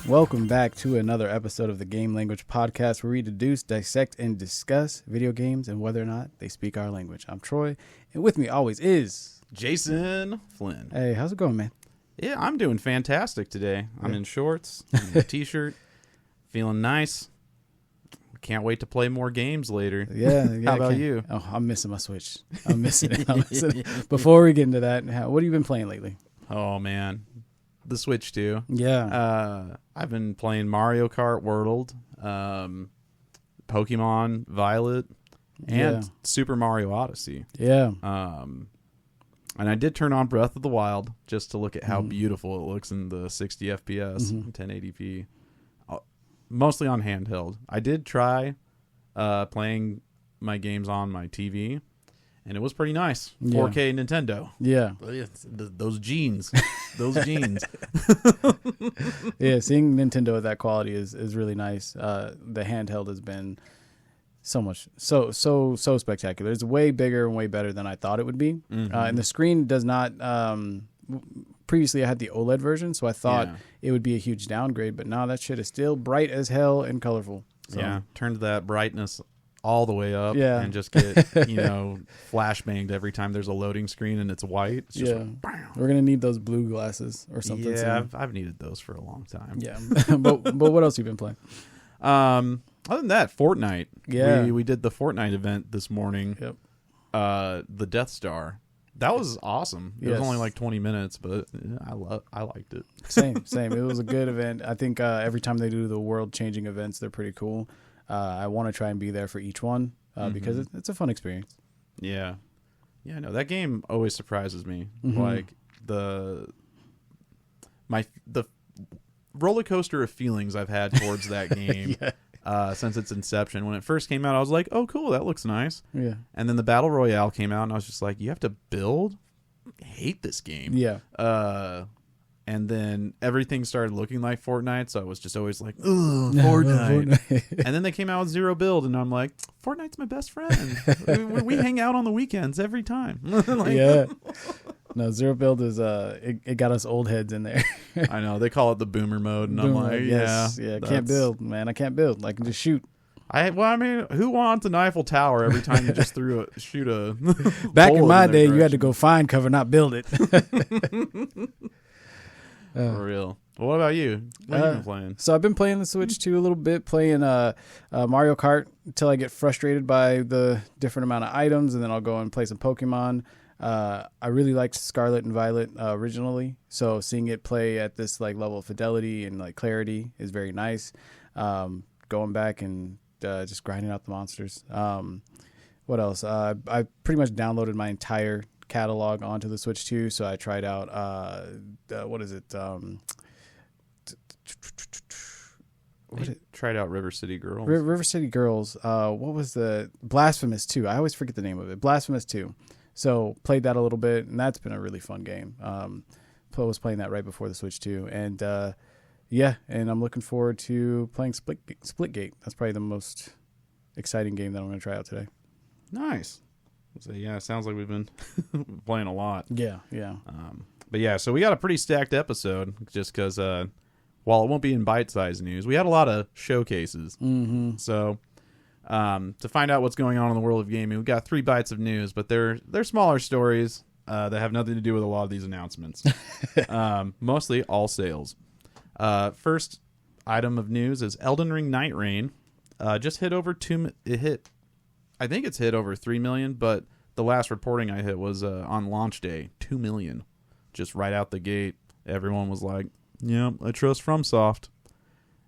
Welcome back to another episode of the Game Language Podcast, where we deduce, dissect, and discuss video games and whether or not they speak our language. I'm Troy, and with me always is Jason Flynn. Hey, how's it going, man? Yeah, I'm doing fantastic today. I'm in shorts, I'm in a t-shirt, feeling nice. Can't wait to play more games later. Yeah. How about you? Oh, I'm missing my Switch. I'm missing it. Before we get into that, what have you been playing lately? Oh, man. The Switch, too. Yeah. I've been playing Mario Kart World, Pokemon Violet, and Super Mario Odyssey. Yeah. And I did turn on Breath of the Wild just to look at how beautiful it looks in the 60 FPS, 1080p. Mostly on handheld. I did try playing my games on my TV, and it was pretty nice. 4K Nintendo. Yeah. Those genes. Those genes. Yeah, seeing Nintendo at that quality is really nice. The handheld has been so spectacular. It's way bigger and way better than I thought it would be. And the screen does not... previously I had the OLED version, so I thought it would be a huge downgrade, but now that shit is still bright as hell and colorful. So. Yeah, turned that brightness all the way up and just get, flashbanged every time there's a loading screen and it's white. It's just we're going to need those blue glasses or something. Yeah, I've needed those for a long time. Yeah, but what else have you been playing? Other than that, Fortnite. Yeah. We did the Fortnite event this morning. Yep. The Death Star. That was awesome. It was only like 20 minutes, but I liked it. Same. It was a good event. I think every time they do the world-changing events, they're pretty cool. I want to try and be there for each one because it's a fun experience. Yeah. Yeah, no, that game always surprises me. Like the roller coaster of feelings I've had towards that game. Since its inception. When it first came out, I was like, oh, cool, that looks nice. Yeah. And then the Battle Royale came out, and I was just like, you have to build? I hate this game. Yeah. And then everything started looking like Fortnite, so I was just always like, ugh, Fortnite. And then they came out with Zero Build, and I'm like, Fortnite's my best friend. we hang out on the weekends every time. Yeah. No, Zero Build is it got us old heads in there. I know. They call it the boomer mode, and I'm like, yeah, I can't build, man. I can't build. I can just shoot. I mean, who wants an Eiffel Tower every time you just shoot a Back in my day, you had to go find cover, not build it. For real. Well, what about you? What have you been playing? So I've been playing the Switch too a little bit, playing Mario Kart until I get frustrated by the different amount of items, and then I'll go and play some Pokemon. I really liked Scarlet and Violet originally, so seeing it play at this like level of fidelity and like clarity is very nice. Going back and just grinding out the monsters. What else? I pretty much downloaded my entire catalog onto the Switch too, so I tried out what is it? Tried out River City Girls. River City Girls. What was the Blasphemous 2? I always forget the name of it. Blasphemous 2. So played that a little bit, and that's been a really fun game. I was playing that right before the Switch too, and and I'm looking forward to playing Splitgate. That's probably the most exciting game that I'm going to try out today. Nice. So it sounds like we've been playing a lot. Yeah. But yeah, so we got a pretty stacked episode just because while it won't be in bite-sized news, we had a lot of showcases. So to find out what's going on in the world of gaming, we've got 3 bites of news, but they're smaller stories that have nothing to do with a lot of these announcements. Mostly all sales. First item of news is Elden Ring Night Rain. Just hit over I think it's hit over 3 million, but the last reporting I hit was on launch day, 2 million. Just right out the gate. Everyone was like, yeah, I trust FromSoft.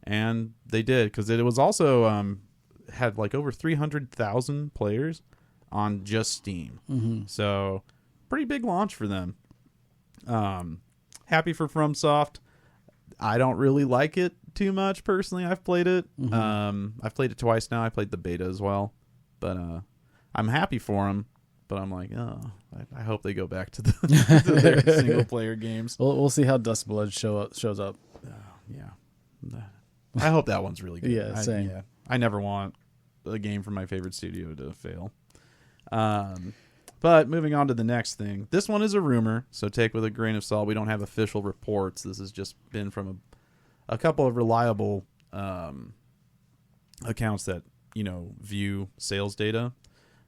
And they did, because it was also had like over 300,000 players on just Steam. So pretty big launch for them. Happy for FromSoft. I don't really like it too much personally. I've played it. I've played it twice now. I played the beta as well. But I'm happy for them. But I'm like, oh, I hope they go back to their single player games. We'll see how Dustblood shows up. Yeah. I hope that one's really good. Yeah, same. I never want a game from my favorite studio to fail. But moving on to the next thing. This one is a rumor, so take with a grain of salt. We don't have official reports. This has just been from a couple of reliable accounts that view sales data.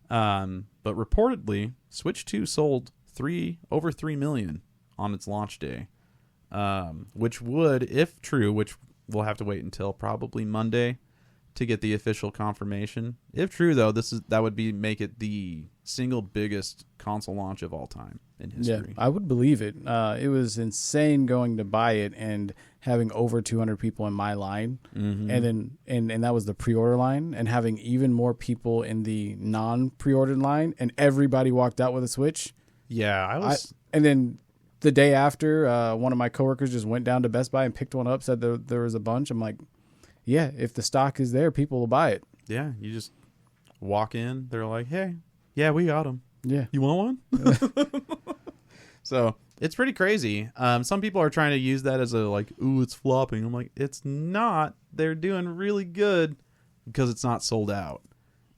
But reportedly, Switch 2 sold over 3 million on its launch day, which would, if true, which we'll have to wait until probably Monday to get the official confirmation. If true, though, that would make it the single biggest console launch of all time in history. Yeah, I would believe it. It was insane going to buy it and having over 200 people in my line, and then and that was the pre-order line, and having even more people in the non-pre-ordered line, and everybody walked out with a Switch. Yeah, and then the day after, one of my coworkers just went down to Best Buy and picked one up, said there was a bunch. I'm like, yeah, if the stock is there, people will buy it. Yeah, you just walk in. They're like, hey, yeah, we got them. Yeah. You want one? So it's pretty crazy. Some people are trying to use that as ooh, it's flopping. I'm like, it's not. They're doing really good because it's not sold out.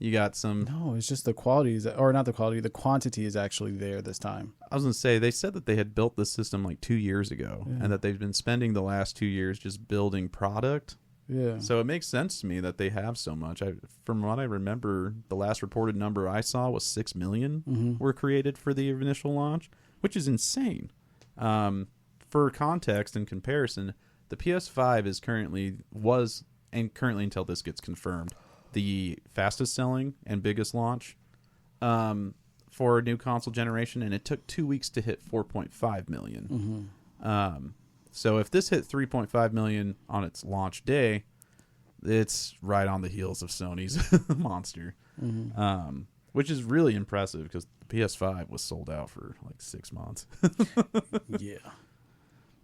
You got some... No, it's just the quality or not the quality. The quantity is actually there this time. I was going to say, they said that they had built this system 2 years ago, and that they've been spending the last 2 years just building product. Yeah. So it makes sense to me that they have so much. From what I remember, the last reported number I saw was 6 million were created for the initial launch, which is insane. For context and comparison, the PS5 is currently until this gets confirmed, the fastest selling and biggest launch for a new console generation, and it took 2 weeks to hit 4.5 million. So if this hit 3.5 million on its launch day, it's right on the heels of Sony's Monster, which is really impressive because the PS5 was sold out for 6 months. Yeah.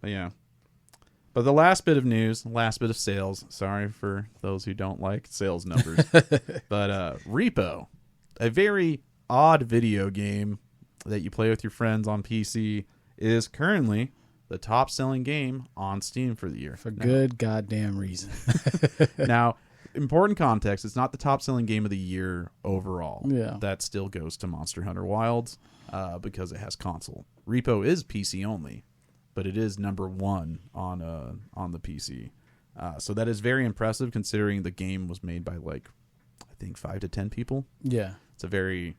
But yeah. But the last bit of news, last bit of sales, sorry for those who don't like sales numbers, but Repo, a very odd video game that you play with your friends on PC, is currently the top-selling game on Steam for the year. For good goddamn reason. Now, important context, it's not the top-selling game of the year overall. Yeah. That still goes to Monster Hunter Wilds because it has console. Repo is PC only, but it is number one on the PC. So that is very impressive considering the game was made by I think 5 to 10 people. Yeah. It's a very,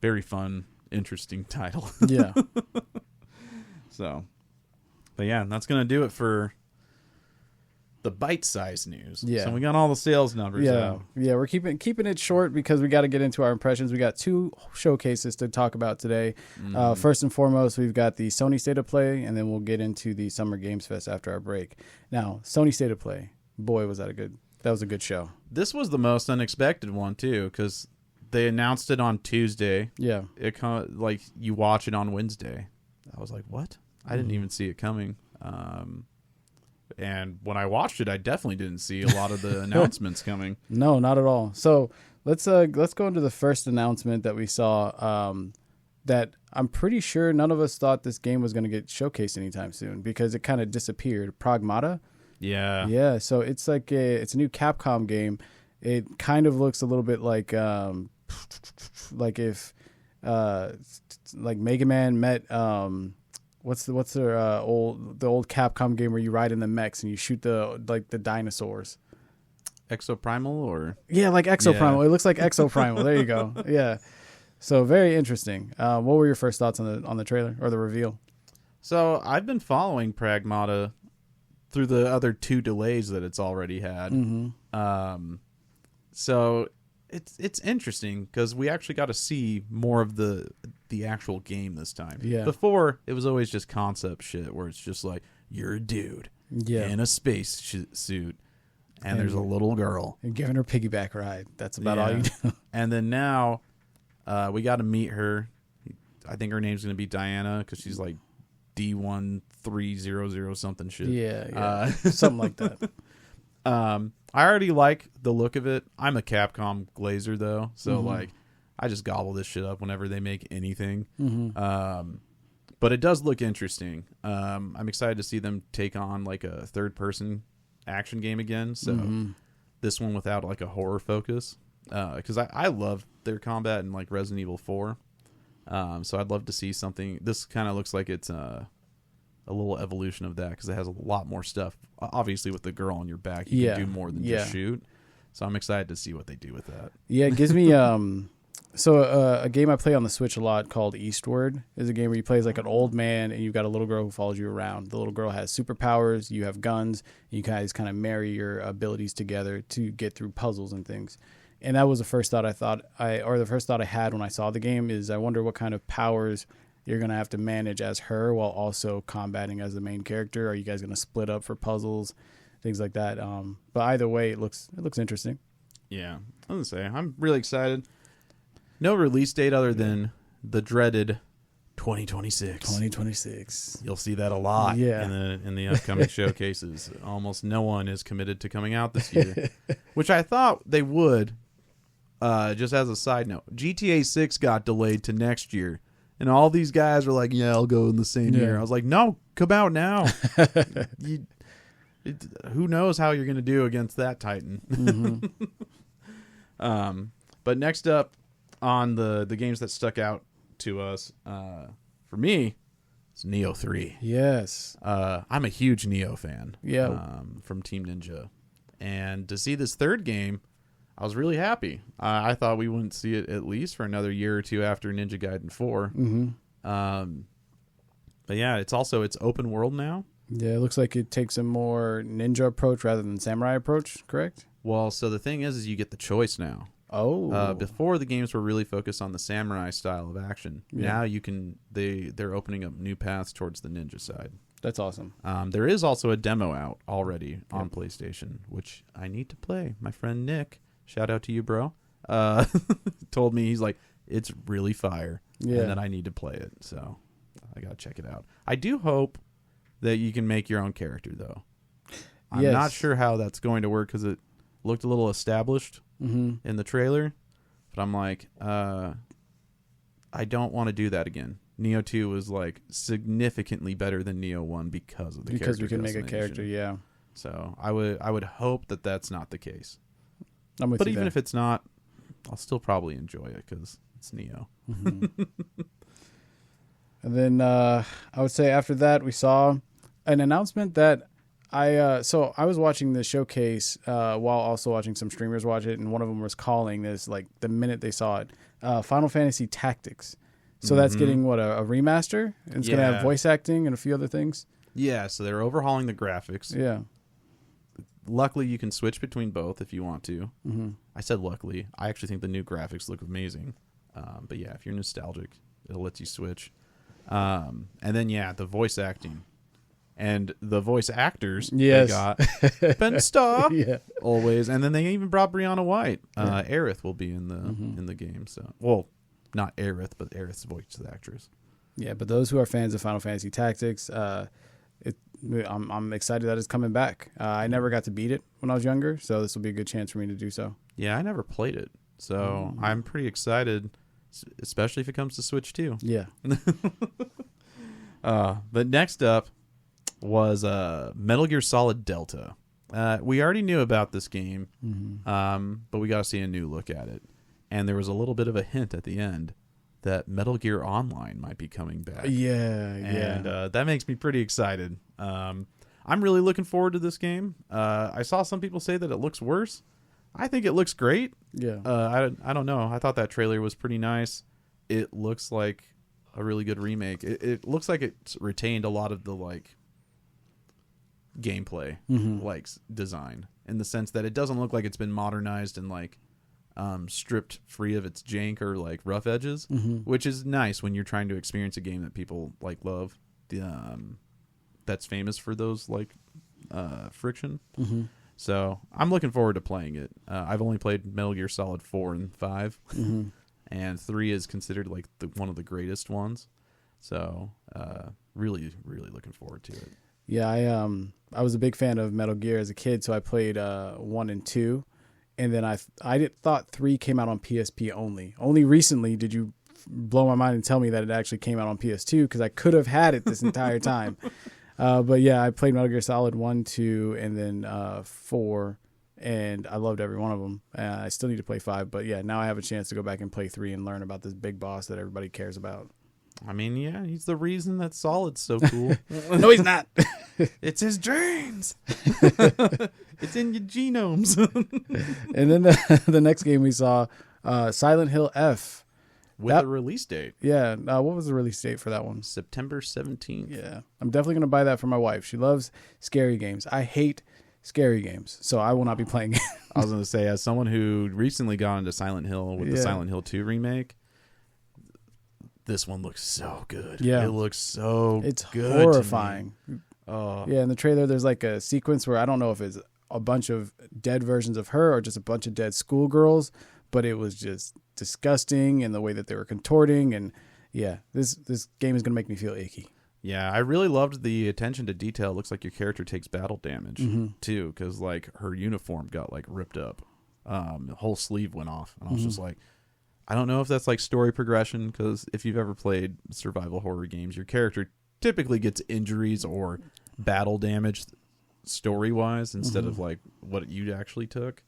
very fun, interesting title. Yeah. So... But yeah, that's going to do it for the Byte Sized news. Yeah. So we got all the sales numbers out. Yeah, we're keeping it short because we got to get into our impressions. We got 2 showcases to talk about today. First and foremost, we've got the Sony State of Play, and then we'll get into the Summer Games Fest after our break. Now, Sony State of Play. Boy, that was a good show. This was the most unexpected one, too, because they announced it on Tuesday. Yeah. It you watch it on Wednesday. I was like, what? I didn't even see it coming. And when I watched it, I definitely didn't see a lot of the announcements coming. No, not at all. So let's go into the first announcement that we saw. That I'm pretty sure none of us thought this game was going to get showcased anytime soon because it kind of disappeared. Pragmata. Yeah. Yeah. So it's it's a new Capcom game. It kind of looks a little bit like if Mega Man met what's their old Capcom game where you ride in the mechs and you shoot the dinosaurs. Exoprimal or Exoprimal. Yeah. It looks like Exoprimal. There you go. Yeah. So very interesting. What were your first thoughts on the trailer or the reveal? So I've been following Pragmata through the other 2 delays that it's already had. So it's interesting because we actually got to see more of the actual game this time. Yeah. Before, it was always just concept shit where it's just you're a dude in a space suit and there's a little girl. And giving her piggyback ride. That's about all you do. And then now we got to meet her. I think her name's going to be Diana because she's D1300 something shit. Yeah. Something like that. I already like the look of it. I'm a Capcom glazer though, so I just gobble this shit up whenever they make anything. But it does look interesting. I'm excited to see them take on a third-person action game again. So this one without a horror focus, because I love their combat in Resident Evil 4. So I'd love to see something. This kind of looks like it's a little evolution of that because it has a lot more stuff. Obviously, with the girl on your back, you can do more than just shoot. So I'm excited to see what they do with that. Yeah, it gives me a game I play on the Switch a lot called Eastward is a game where you play as like an old man and you've got a little girl who follows you around. The little girl has superpowers, you have guns, and you guys kind of marry your abilities together to get through puzzles and things. And that was the first thought the first thought I had when I saw the game is I wonder what kind of powers you're going to have to manage as her while also combating as the main character. Are you guys going to split up for puzzles, things like that? But either way, it looks interesting. Yeah, I was gonna say I'm really excited. No release date other than the dreaded 2026. 2026. You'll see that a lot in the upcoming showcases. Almost no one is committed to coming out this year, which I thought they would. Just as a side note, GTA 6 got delayed to next year, and all these guys were like, "Yeah, I'll go in the same year." I was like, "No, come out now." Who knows how you're going to do against that Titan? Mm-hmm. But next up on the games that stuck out to us, for me, it's Neo 3. Yes. I'm a huge Neo fan. Yeah. From Team Ninja. And to see this third game, I was really happy. I thought we wouldn't see it at least for another year or two after Ninja Gaiden 4. Mm-hmm. But yeah, it's open world now. Yeah, it looks like it takes a more ninja approach rather than samurai approach, correct? Well, so the thing is you get the choice now. Oh. Before the games were really focused on the samurai style of action. Yeah. Now you can they're opening up new paths towards the ninja side. That's awesome. There is also a demo out already on PlayStation, which I need to play. My friend Nick, shout out to you, bro, told me, he's like, it's really fire. Yeah. And that I need to play it. So I got to check it out. I do hope that you can make your own character, though. I'm not sure how that's going to work because it looked a little established in the trailer. But I'm like, I don't want to do that again. Neo 2 was like significantly better than Neo 1 because of the character. Because we can make a character, yeah. So I would hope that that's not the case. I'm with but you even there. if it's not, I'll still probably enjoy it because it's Neo. Mm-hmm. And then I would say after that we saw an announcement that I was watching the showcase while also watching some streamers watch it, and one of them was calling this like the minute they saw it, Final Fantasy Tactics. So that's getting a remaster, and it's gonna have voice acting and a few other things. Yeah, so they're overhauling the graphics. Yeah. Luckily, you can switch between both if you want to. Mm-hmm. I said luckily. I actually think the new graphics look amazing. But yeah, if you're nostalgic, it'll let you switch. And then the voice acting. And the voice actors they got Ben Starr always, and then they even brought Brianna White. Aerith will be in the game. So, well, not Aerith, but Aerith's voice actress. Yeah, but those who are fans of Final Fantasy Tactics, I'm excited that it's coming back. I never got to beat it when I was younger, so this will be a good chance for me to do so. Yeah, I never played it, so I'm pretty excited, especially if it comes to Switch too. Yeah. But next up was Metal Gear Solid Delta. We already knew about this game, but we got to see a new look at it. And there was a little bit of a hint at the end that Metal Gear Online might be coming back. And that makes me pretty excited. I'm really looking forward to this game. I saw some people say that it looks worse. I think it looks great. Yeah. I don't know. I thought that trailer was pretty nice. It looks like a really good remake. It looks like it's retained a lot of the gameplay design, in the sense that it doesn't look like it's been modernized and stripped free of its jank or rough edges, which is nice when you're trying to experience a game that people love. That's famous for those friction. So I'm looking forward to playing it. I've only played Metal Gear Solid 4 and 5, and 3 is considered one of the greatest ones. So really, really looking forward to it. Yeah, I was a big fan of Metal Gear as a kid, so I played 1 and 2, and then I thought 3 came out on PSP only. Only recently did you blow my mind and tell me that it actually came out on PS2, because I could have had it this entire time. But yeah, I played Metal Gear Solid 1, 2, and then 4, and I loved every one of them. I still need to play 5, but yeah, now I have a chance to go back and play 3 and learn about this big boss that everybody cares about. I mean, yeah, he's the reason that Solid's so cool. No, he's not. It's his dreams. It's in your genomes. And then the next game we saw, Silent Hill F. With a release date. Yeah. What was the release date for that one? September 17th. Yeah. I'm definitely going to buy that for my wife. She loves scary games. I hate scary games, so I will not be playing it. I was going to say, as someone who recently got into Silent Hill with the Silent Hill 2 remake, this one looks so good. Yeah. It looks so it's good. horrifying. Oh. Yeah, in the trailer, there's like a sequence where I don't know if it's a bunch of dead versions of her or just a bunch of dead schoolgirls, but it was just disgusting in the way that they were contorting. And yeah, this game is going to make me feel icky. Yeah, I really loved the attention to detail. It looks like your character takes battle damage too, because like her uniform got like ripped up. The whole sleeve went off, and I was just like, I don't know if that's like story progression, because if you've ever played survival horror games, your character typically gets injuries or battle damage story wise instead of like what you actually took.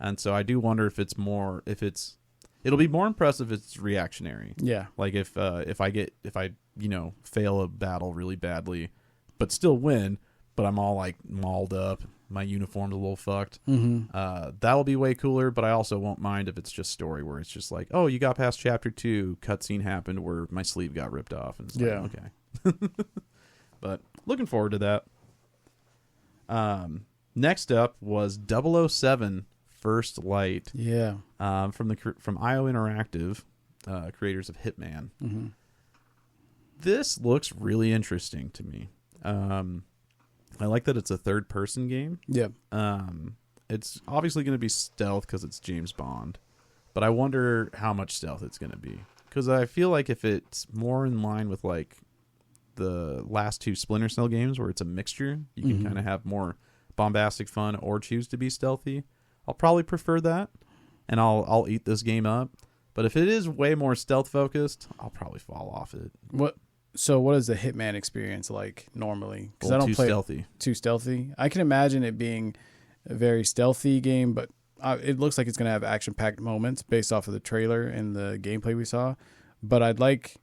And so I do wonder if it'll be more impressive if it's reactionary. Yeah. Like if I fail a battle really badly, but still win, but I'm all like mauled up, my uniform's a little fucked. That'll be way cooler, but I also won't mind if it's just story where it's just like, oh, you got past chapter 2, cutscene happened where my sleeve got ripped off. And it's like, okay. But looking forward to that. Next up was 007 First Light. Yeah. From IO Interactive, creators of Hitman. This looks really interesting to me. I like that it's a third-person game. Yeah. It's obviously going to be stealth because it's James Bond, but I wonder how much stealth it's going to be. Because I feel like if it's more in line with like the last 2 Splinter Cell games where it's a mixture, you can kind of have more bombastic fun or choose to be stealthy. I'll probably prefer that, and I'll eat this game up. But if it is way more stealth focused, I'll probably fall off it. So what is the Hitman experience like normally? Because I don't play stealthy. Too stealthy. I can imagine it being a very stealthy game, but it looks like it's going to have action-packed moments based off of the trailer and the gameplay we saw. But I'd like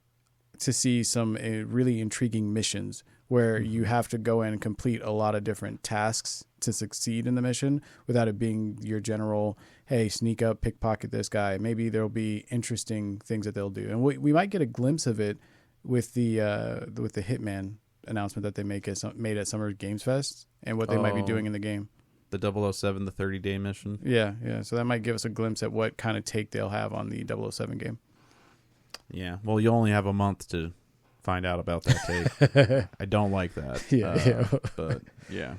to see some really intriguing missions where you have to go in and complete a lot of different tasks to succeed in the mission without it being your general, hey, sneak up, pickpocket this guy. Maybe there'll be interesting things that they'll do. And we might get a glimpse of it with the Hitman announcement that they made at Summer Games Fest and what they might be doing in the game. The 007, the 30-day mission. Yeah. So that might give us a glimpse at what kind of take they'll have on the 007 game. Yeah. Well, you only have a month to find out about that take. I don't like that. Yeah. But yeah.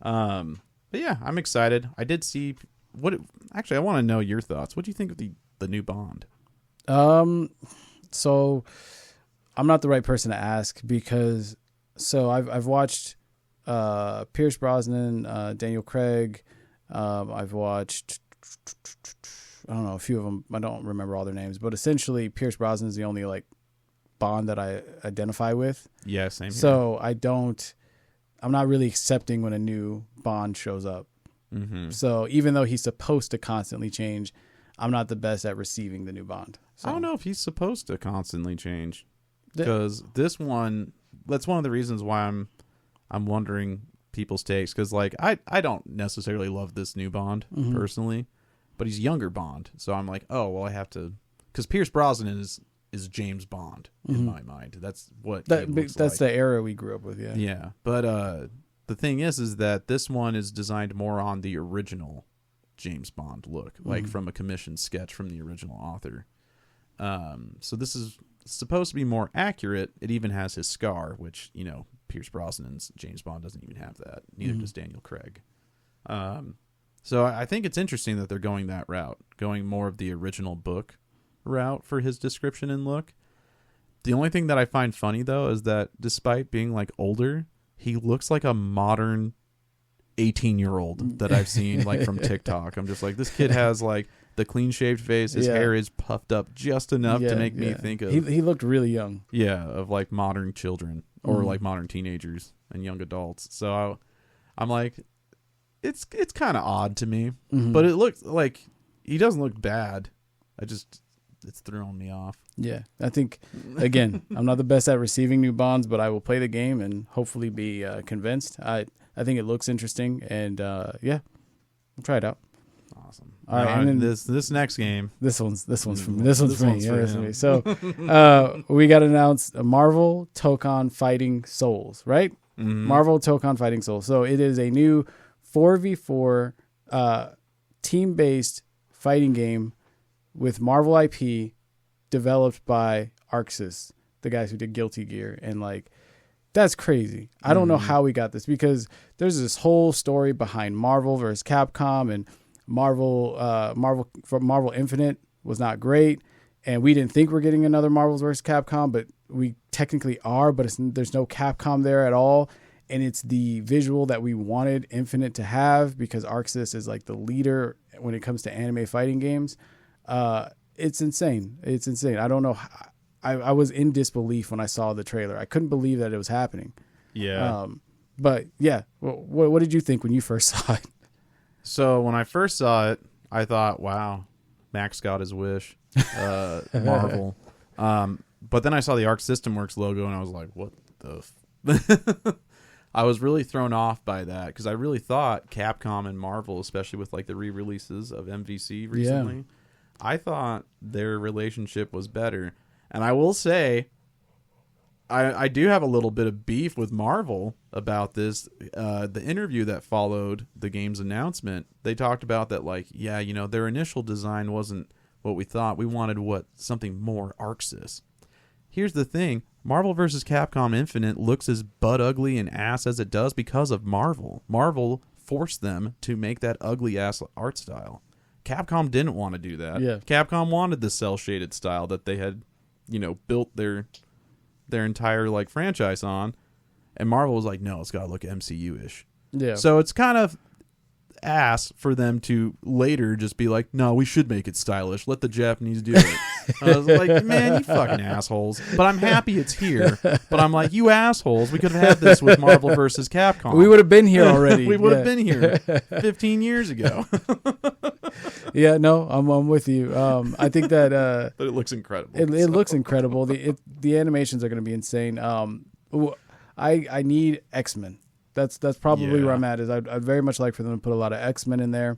But yeah, I'm excited. I did see actually I want to know your thoughts. What do you think of the new Bond? So I'm not the right person to ask because I've watched Pierce Brosnan, Daniel Craig. I've watched I don't know, a few of them. I don't remember all their names, but essentially Pierce Brosnan is the only like Bond that I identify with. Yeah, same here. So I'm not really accepting when a new Bond shows up. So even though he's supposed to constantly change, I'm not the best at receiving the new Bond. So. I don't know if he's supposed to constantly change, because that's one of the reasons why I'm wondering people's takes, because like I don't necessarily love this new Bond personally, but he's younger Bond, so I'm like, oh well, I have to, because Pierce Brosnan is James Bond in my mind. That's what that's like. The era we grew up with. Yeah. But the thing is that this one is designed more on the original James Bond look, like from a commissioned sketch from the original author. So this is supposed to be more accurate. It even has his scar, which, Pierce Brosnan's James Bond doesn't even have that. Neither does Daniel Craig. So I think it's interesting that they're going that route, going more of the original book route for his description and look. The only thing that I find funny, though, is that despite being like older, he looks like a modern 18-year-old that I've seen like from TikTok. I'm just like, this kid has like the clean shaved face. His hair is puffed up just enough to make me think of. He looked really young. Yeah, of like modern children or like modern teenagers and young adults. So I'm like, it's kind of odd to me, but it looks like he doesn't look bad. it's throwing me off. Yeah, I think, again, I'm not the best at receiving new bonds, but I will play the game and hopefully be convinced. I think it looks interesting, and yeah, we'll try it out. Awesome. All right, and then this next game. This one's for me. This one's for me. for Yeah, him. So we got announced Marvel Tokon Fighting Souls, right? Mm-hmm. Marvel Tokon Fighting Souls. So it is a new 4v4 team-based fighting game with Marvel IP developed by ArcSys, the guys who did Guilty Gear. And like, that's crazy. I don't know how we got this, because there's this whole story behind Marvel versus Capcom, and Marvel Infinite was not great, and we didn't think we're getting another Marvel versus Capcom, but we technically are, but there's no Capcom there at all. And it's the visual that we wanted Infinite to have, because ArcSys is like the leader when it comes to anime fighting games. It's insane. It's insane. I don't know. I was in disbelief when I saw the trailer. I couldn't believe that it was happening. Yeah. But yeah, what did you think when you first saw it? So when I first saw it, I thought, wow, Max got his wish. Marvel. But then I saw the Arc System Works logo, and I was like, what the I was really thrown off by that, because I really thought Capcom and Marvel, especially with like the re-releases of MVC recently, I thought their relationship was better. And I will say, I do have a little bit of beef with Marvel about this. The interview that followed the game's announcement, they talked about that, like, yeah, you know, their initial design wasn't what we thought. We wanted something more ArcSys. Here's the thing. Marvel vs. Capcom Infinite looks as butt ugly and ass as it does because of Marvel. Marvel forced them to make that ugly ass art style. Capcom didn't want to do that. Yeah. Capcom wanted the cell shaded style that they had, you know, built their entire like franchise on, and Marvel was like, no, it's got to look MCU-ish. Yeah. So it's kind of ass for them to later just be like, no, we should make it stylish. Let the Japanese do it. I was like, man, you fucking assholes. But I'm happy it's here. But I'm like, you assholes. We could have had this with Marvel versus Capcom. We would have been here already. We would have been here 15 years ago. Yeah, no, I'm with you. I think that but it looks incredible. It looks incredible. The animations are going to be insane. I need X-Men. That's probably where I'm at. Is I'd very much like for them to put a lot of X-Men in there,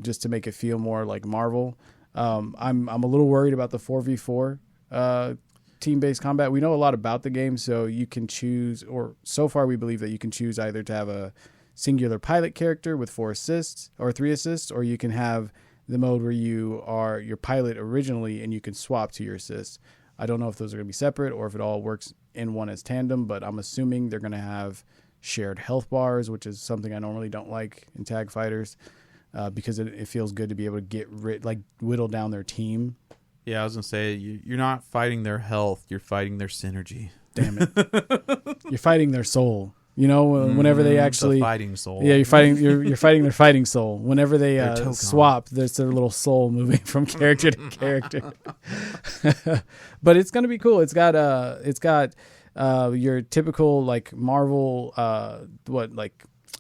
just to make it feel more like Marvel. I'm a little worried about the 4v4 team-based combat. We know a lot about the game, so you can choose, or so far we believe that you can choose either to have a singular pilot character with 4 assists or 3 assists, or you can have the mode where you are your pilot originally and you can swap to your assists. I don't know if those are going to be separate or if it all works in one as tandem, but I'm assuming they're going to have shared health bars, which is something I normally don't like in tag fighters, because it feels good to be able to whittle down their team. Yeah, I was gonna say you're not fighting their health; you're fighting their synergy. Damn it! You're fighting their soul. You know, whenever they actually the fighting soul. Yeah, you're fighting their fighting soul. Whenever they swap, there's their little soul moving from character to character. But it's gonna be cool. It's got your typical like Marvel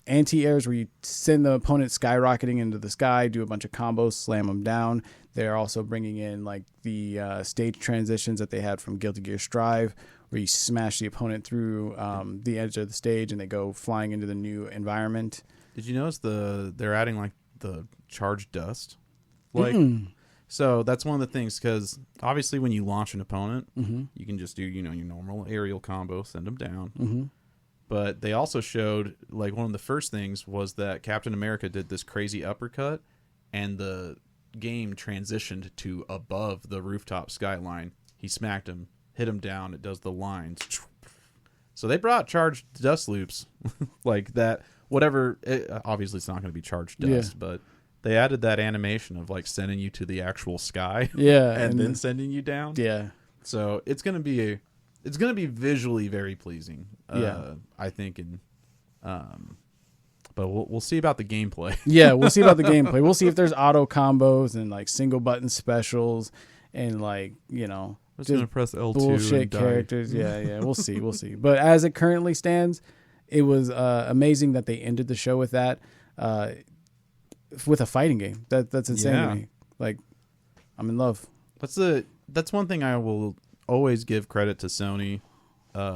anti-airs where you send the opponent skyrocketing into the sky, do a bunch of combos, slam them down. They're also bringing in like the stage transitions that they had from Guilty Gear Strive, where you smash the opponent through the edge of the stage and they go flying into the new environment. Did you notice they're adding like the charged dust? Like, so that's one of the things, because obviously when you launch an opponent, you can just do, you know, your normal aerial combo, send them down. But they also showed, like, one of the first things was that Captain America did this crazy uppercut, and the game transitioned to above the rooftop skyline. He smacked him, hit him down, it does the lines. So they brought charged dust loops like that. Whatever, obviously it's not going to be charged dust, but they added that animation of like sending you to the actual sky, and then sending you down. Yeah. So it's going to be visually very pleasing. I think, but we'll see about the gameplay. Yeah, we'll see about the gameplay. We'll see if there's auto combos and like single button specials and like, you know, I'm just gonna press L2 bullshit and characters. Yeah, we'll see. But as it currently stands, it was amazing that they ended the show with that, with a fighting game. That's insane to me. Like, I'm in love. That's one thing I will always give credit to Sony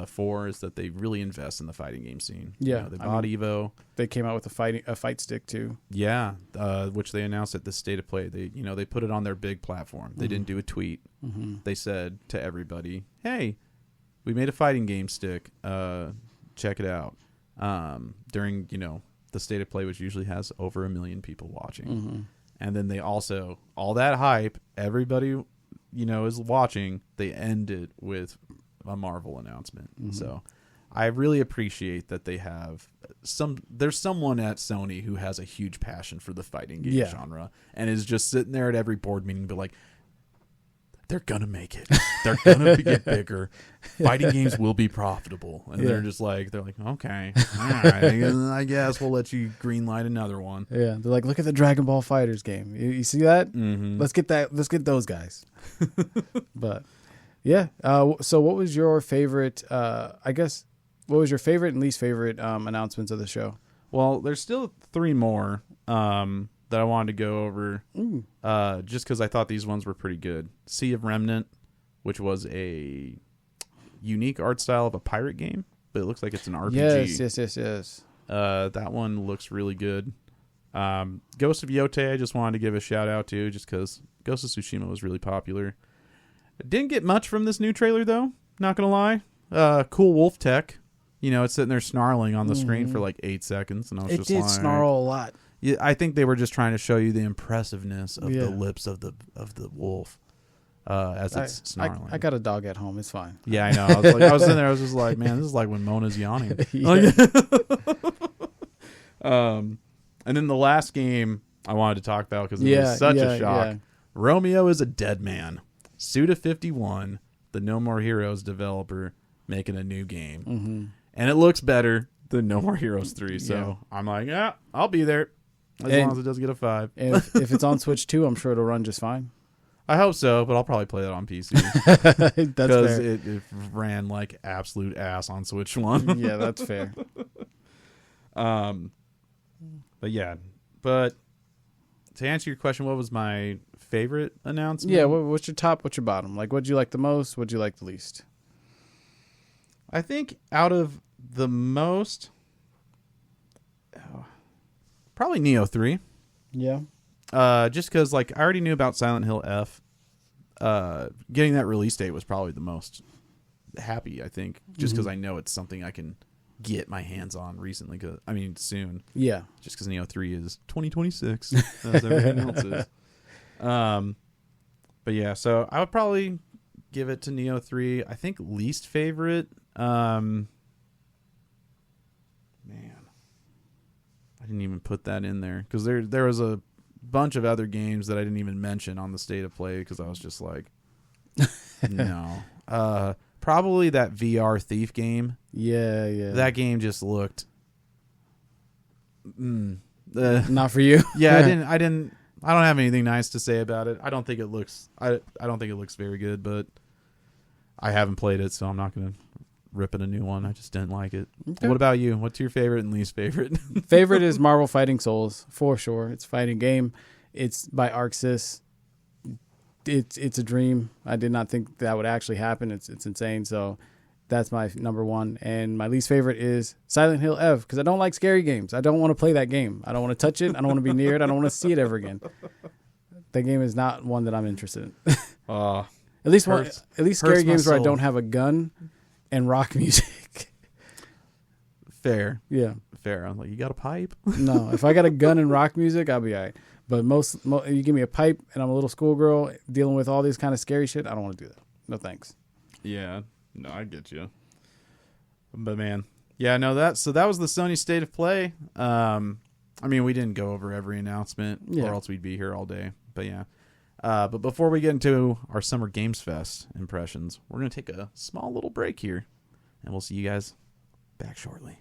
for, is that they really invest in the fighting game scene. Yeah, they bought Evo. They came out with a fight stick too. Yeah, which they announced at the State of Play. They put it on their big platform. They didn't do a tweet. They said to everybody, "Hey, we made a fighting game stick. Check it out." During the State of Play, which usually has over 1 million people watching, and then they also, all that hype, everybody is watching. They end it with a Marvel announcement. So I really appreciate that they have there's someone at Sony who has a huge passion for the fighting game genre and is just sitting there at every board meeting and be like, they're gonna make it. They're gonna get bigger. Fighting games will be profitable. And they're like, okay, all right, I guess we'll let you green light another one. Yeah, they're like, look at the Dragon Ball Fighters game. You see that? Let's get that. Let's get those guys. But yeah. So what was your favorite? What was your favorite and least favorite announcements of the show? Well, there's still 3 more that I wanted to go over, just because I thought these ones were pretty good. Sea of Remnant, which was a unique art style of a pirate game, but it looks like it's an RPG. Yes. That one looks really good. Ghost of Yotei, I just wanted to give a shout out to, just because Ghost of Tsushima was really popular. Didn't get much from this new trailer, though, not gonna lie. Cool wolf tech. It's sitting there snarling on the screen for like 8 seconds, and I was just snarl a lot. Yeah, I think they were just trying to show you the impressiveness of the lips of the wolf as it's snarling. I got a dog at home. It's fine. Yeah, I know. I was in there. I was just like, man, this is like when Mona's yawning. And then the last game I wanted to talk about, because it was such a shock. Yeah. Romeo is a Dead Man. Suda51, the No More Heroes developer, making a new game. And it looks better than No More Heroes 3. So I'm like, yeah, I'll be there. As long as it doesn't get a 5. And if it's on Switch 2, I'm sure it'll run just fine. I hope so, but I'll probably play that on PC. That's fair. It ran like absolute ass on Switch 1. Yeah, that's fair. But to answer your question, what was my favorite announcement? Yeah, what's your top, what's your bottom? Like, what'd you like the most? What'd you like the least? I think out of the most, probably Neo 3. Yeah. Just because, I already knew about Silent Hill F. Getting that release date was probably the most happy, I think. Just because I know it's something I can get my hands on soon. Yeah. Just because Neo 3 is 2026, as everything else is. But yeah, so I would probably give it to Neo 3. I think least favorite, man, I didn't even put that in there, because there was a bunch of other games that I didn't even mention on the State of Play, because I was just like, no. Probably that VR Thief game. Yeah. That game just looked not for you. Yeah, I don't have anything nice to say about it. I don't think it looks very good, but I haven't played it, so I'm not going to rip it a new one. I just didn't like it. Okay. What about you? What's your favorite and least favorite? Favorite is Marvel Fighting Souls, for sure. It's a fighting game. It's by ArcSys. It's a dream. I did not think that would actually happen. It's insane. So that's my number one. And my least favorite is Silent Hill F, because I don't like scary games. I don't want to play that game. I don't want to touch it. I don't want to be near it. I don't want to see it ever again. That game is not one that I'm interested in. At least scary games where I don't have a gun and rock music. Fair. Yeah. Fair. I'm like, you got a pipe? No. If I got a gun and rock music, I'll be all right. But most you give me a pipe and I'm a little schoolgirl dealing with all this kind of scary shit, I don't want to do that. No thanks. Yeah. No, I get you. But man, yeah, no, that was the Sony State of Play. We didn't go over every announcement, or else we'd be here all day. But yeah. But before we get into our Summer Games Fest impressions, we're going to take a small little break here, and we'll see you guys back shortly.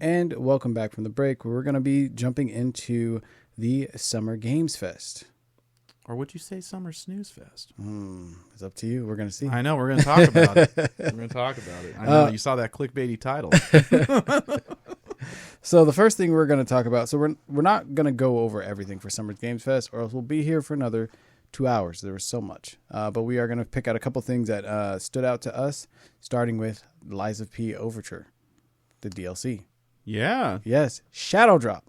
And welcome back from the break, where we're going to be jumping into the Summer Games Fest. Or would you say Summer Snooze Fest? It's up to you. We're going to see. I know. We're going to talk about it. We're going to talk about it. I know. You saw that clickbaity title. So the first thing we're going to talk about, so we're not going to go over everything for Summer Games Fest, or else we'll be here for another 2 hours. There was so much. But we are going to pick out a couple things that stood out to us, starting with Lies of P Overture, the DLC. Yeah. Yes. Shadow Drop.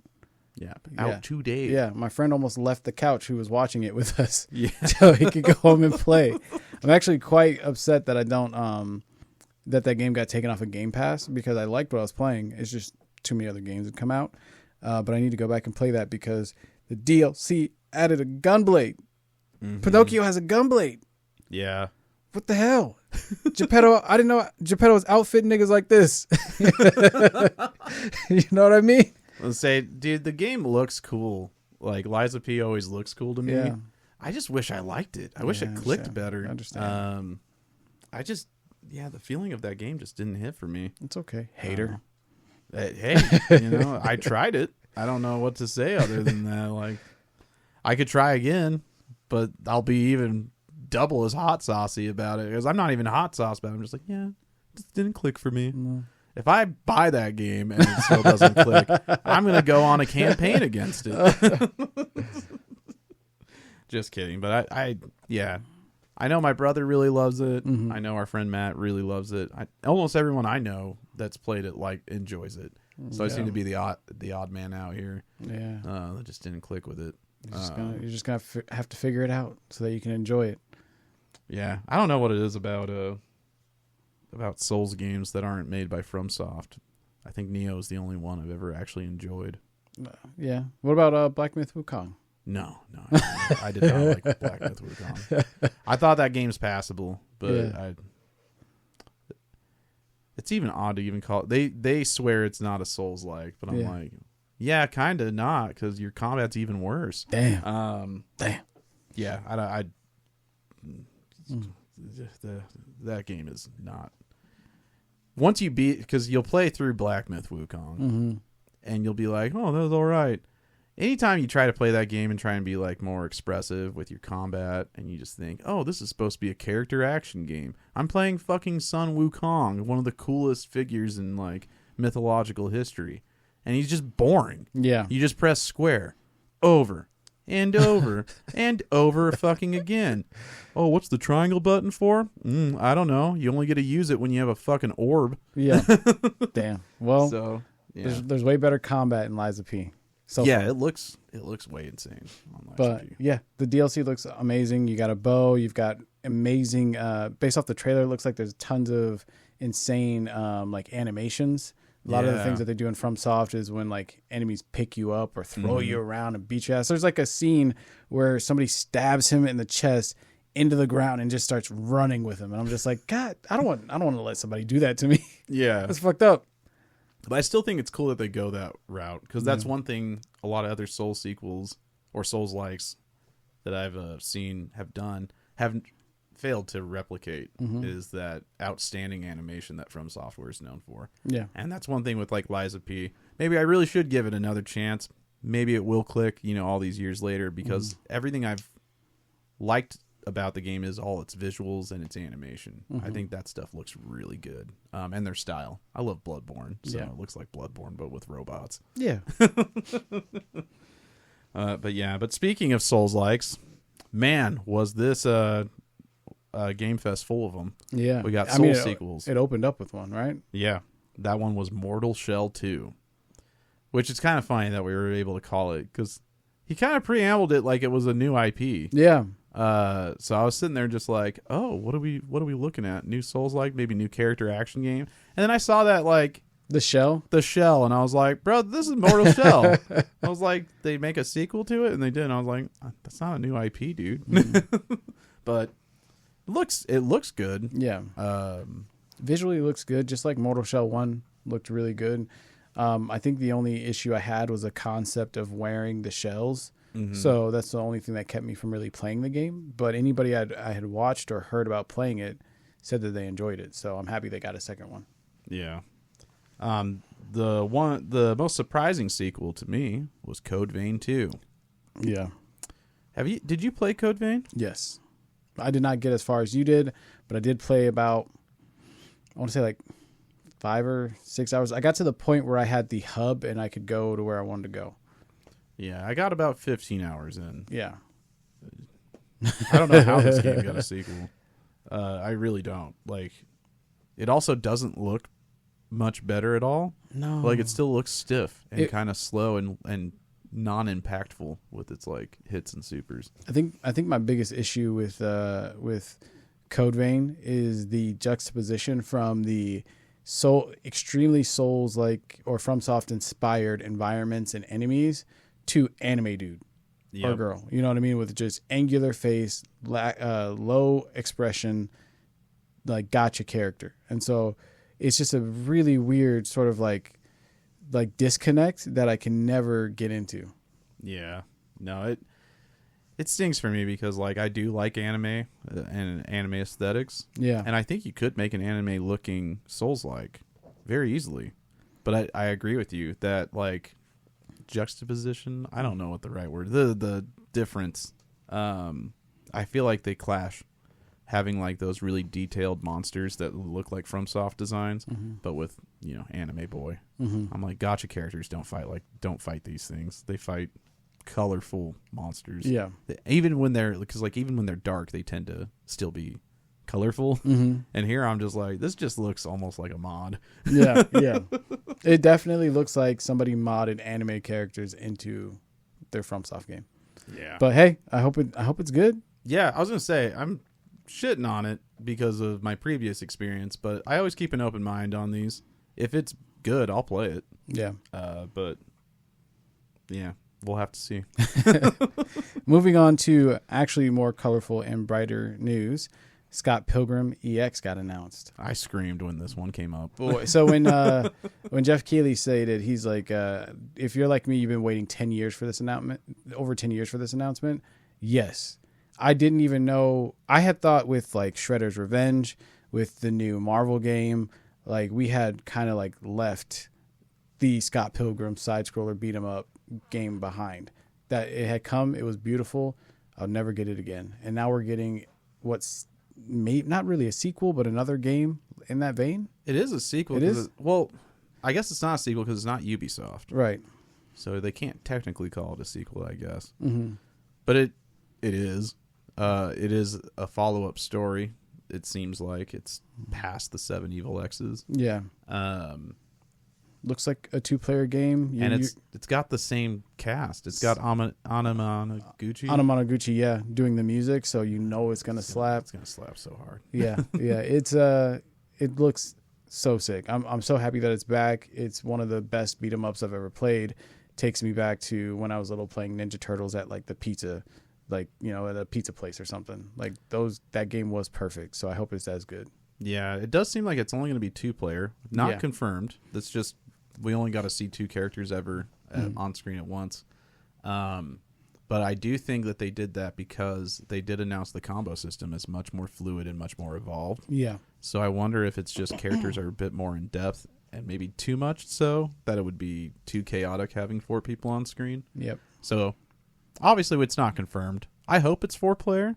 Yeah. Out 2 days. Yeah. My friend almost left the couch who was watching it with us Yeah. so he could go home and play. I'm actually quite upset that I don't, that game got taken off of Game Pass because I liked what I was playing. It's just too many other games had come out. But I need to go back and play that because the DLC added a gunblade. Mm-hmm. Pinocchio has a gunblade. Yeah. What the hell? Geppetto, I didn't know Geppetto was outfitting niggas like this. You know what I mean? Let's say, dude, the game looks cool. Like, Lies of P always looks cool to me. Yeah. I just wish I liked it. I wish it clicked better. I understand. The feeling of that game just didn't hit for me. It's okay. Hater. Hey, I tried it. I don't know what to say other than that. Like, I could try again, but I'll be even double as hot saucy about it because I'm not even hot sauce about it. I'm just like, it just didn't click for me. No. If I buy that game and it still doesn't click, I'm going to go on a campaign against it. Just kidding. But I know my brother really loves it. Mm-hmm. I know our friend Matt really loves it. Almost everyone I know that's played it enjoys it. So I seem to be the odd man out here. Yeah. That just didn't click with it. You're just gonna have to figure it out so that you can enjoy it. Yeah, I don't know what it is about Souls games that aren't made by FromSoft. I think Neo is the only one I've ever actually enjoyed. Yeah. What about Black Myth Wukong? No, I did not like Black Myth Wukong. I thought that game's passable, but it's even odd to even call it. They swear it's not a Souls-like, but I'm like, yeah, kind of not, because your combat's even worse. Damn. Yeah, that game is not. Once you beat, because you'll play through Black Myth Wukong, and you'll be like, oh, that was all right. Anytime you try to play that game and try and be like more expressive with your combat, and you just think, oh, this is supposed to be a character action game. I'm playing fucking Sun Wukong, one of the coolest figures in like mythological history. And he's just boring. Yeah. You just press square over and over and over fucking again. Oh, what's the triangle button for? I don't know. You only get to use it when you have a fucking orb. Yeah. Damn. Well, so there's way better combat in Lies of P. So it looks way insane on Lies of P. Yeah, the DLC looks amazing. You got a bow. You've got amazing. Based off the trailer, it looks like there's tons of insane like animations. A lot of the things that they do in FromSoft is when like enemies pick you up or throw you around and beat your ass. There's like a scene where somebody stabs him in the chest into the ground and just starts running with him, and I'm just like, God, I don't want to let somebody do that to me. Yeah, that's fucked up. But I still think it's cool that they go that route, because that's one thing a lot of other Souls sequels or Souls likes that I've seen haven't failed to replicate is that outstanding animation that From Software is known for. Yeah. And that's one thing with like Lies of P. Maybe I really should give it another chance. Maybe it will click, all these years later, because everything I've liked about the game is all its visuals and its animation. I think that stuff looks really good. And their style. I love Bloodborne, so it looks like Bloodborne, but with robots. Yeah. But speaking of Souls likes, man, was this Game Fest full of them. Yeah. We got Souls sequels. It opened up with one, right? Yeah. That one was Mortal Shell 2, which is kind of funny that we were able to call it, because he kind of preambled it like it was a new IP. Yeah. So I was sitting there just like, oh, what are we looking at? New Souls-like, maybe new character action game. And then I saw that like The Shell, and I was like, bro, this is Mortal Shell. I was like, they make a sequel to it, and they did. And I was like, that's not a new IP, dude. But it looks good. Yeah. Visually it looks good, just like Mortal Shell 1 looked really good. I think the only issue I had was the concept of wearing the shells. So that's the only thing that kept me from really playing the game. But anybody I had watched or heard about playing it said that they enjoyed it. So I'm happy they got a second one. Yeah. The most surprising sequel to me was Code Vein 2. Yeah. Did you play Code Vein? Yes. I did not get as far as you did, but I did play about, I want to say like 5 or 6 hours. I got to the point where I had the hub and I could go to where I wanted to go. Yeah, I got about 15 hours in. Yeah. I don't know how this game got a sequel. I really don't. Like, it also doesn't look much better at all. No. Like, it still looks stiff and kind of slow and non-impactful with its like hits and supers. I think my biggest issue with Code Vein is the juxtaposition from the extremely Souls-like or FromSoft inspired environments and enemies to anime dude or girl. You know what I mean? With just angular face, low expression, like gotcha character. And so it's just a really weird sort of like disconnect that I can never get into. Yeah. No, it stings for me because like I do like anime and anime aesthetics. Yeah. And I think you could make an anime looking Souls-like very easily. But I agree with you that like juxtaposition, I don't know what the right word, the difference, I feel like they clash, having like those really detailed monsters that look like FromSoft designs, but with, you know, anime boy. I'm like, gotcha characters don't fight these things. They fight colorful monsters. Yeah. Even when they're dark, they tend to still be colorful. And here I'm just like, this just looks almost like a mod. Yeah. It definitely looks like somebody modded anime characters into their FromSoft game. Yeah. But hey, I hope it's good. Yeah, I was gonna say I'm shitting on it because of my previous experience, but I always keep an open mind on these. If it's good, I'll play it. Yeah. But yeah, we'll have to see. Moving on to actually more colorful and brighter news. Scott Pilgrim EX got announced. I screamed when this one came up. Boy, so when Jeff Keighley stated, he's like, if you're like me, you've been waiting 10 years for this announcement, over 10 years for this announcement. Yes. I didn't even know. I had thought with like Shredder's Revenge, with the new Marvel game, like we had kind of like left the Scott Pilgrim side scroller beat 'em up game behind. That it had come, it was beautiful. I'll never get it again. And now we're getting what's not really a sequel, but another game in that vein. It is a sequel. It is? Well, I guess it's not a sequel because it's not Ubisoft, Right. so they can't technically call it a sequel, I guess. Mm-hmm. But it is. It is a follow-up story. It seems like it's past the 7 Evil X's. Yeah. Looks like a 2-player game. And it's got the same cast. It's got Anamanaguchi. Anamanaguchi, yeah, doing the music, so you know it's gonna slap. It's gonna slap so hard. Yeah. It looks so sick. I'm so happy that it's back. It's one of the best beat 'em ups I've ever played. Takes me back to when I was little playing Ninja Turtles at like the pizza, like, you know, at a pizza place or something. Like that game was perfect. So I hope it's as good. Yeah, it does seem like it's only going to be 2-player, not confirmed. That's just, we only got to see 2 characters ever on screen at once. But I do think that they did that because they did announce the combo system is much more fluid and much more evolved. Yeah. So I wonder if it's just characters are a bit more in depth and maybe too much so that it would be too chaotic having 4 people on screen. Yep. So obviously it's not confirmed. I hope it's 4-player,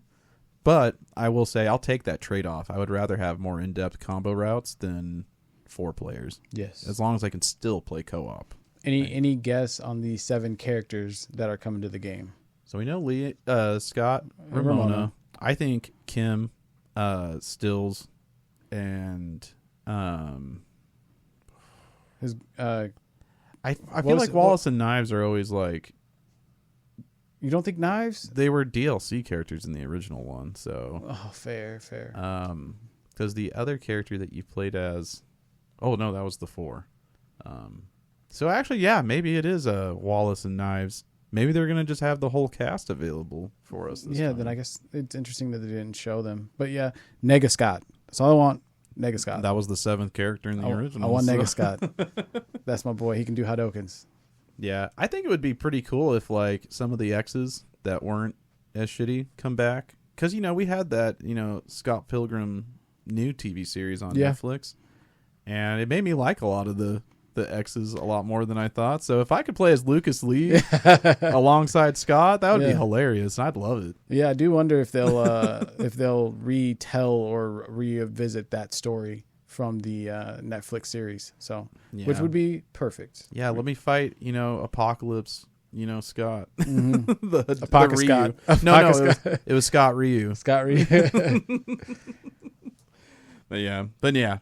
but I will say I'll take that trade-off. I would rather have more in-depth combo routes than 4 players. Yes. As long as I can still play co-op. Any guess on the 7 characters that are coming to the game? So we know Scott, Ramona. I think Kim, Stills, and His I feel like Wallace and Knives are always like, you don't think Knives? they were DLC characters in the original one. So Oh, fair. because the other character that you played as, oh no, that was the 4. So actually, yeah, maybe it is Wallace and Knives. Maybe they're gonna just have the whole cast available for us. This time. Then I guess it's interesting that they didn't show them. But yeah, Nega Scott. That's all I want. Nega Scott. That was the 7th character in the original. I want Nega Scott. That's my boy. He can do Hadokens. Yeah, I think it would be pretty cool if like some of the X's that weren't as shitty come back. Because, you know, we had that, you know, Scott Pilgrim new TV series on Netflix. And it made me like a lot of the the X's a lot more than I thought. So if I could play as Lucas Lee alongside Scott, that would be hilarious. I'd love it. Yeah, I do wonder if they'll retell or revisit that story from the Netflix series. So, which would be perfect. Yeah, let me fight, Apocalypse, Scott. Mm-hmm. the Scott. No, it was Scott Ryu. Scott Ryu. But yeah,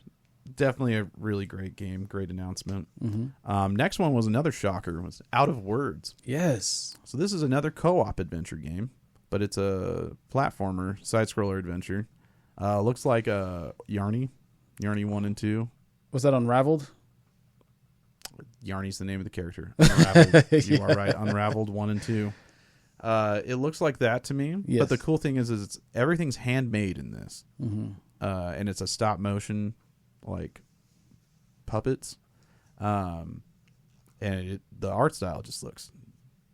definitely a really great game. Great announcement. Mm-hmm. Next one was another shocker. It was Out of Words. Yes. So this is another co-op adventure game, but it's a platformer, side-scroller adventure. Looks like Yarny 1 and 2. Was that Unraveled? Yarny's the name of the character. Unraveled. You are right. Unraveled 1 and 2. It looks like that to me. Yes. But the cool thing is everything's handmade in this. Mm-hmm. And it's a stop motion, like puppets. And the art style just looks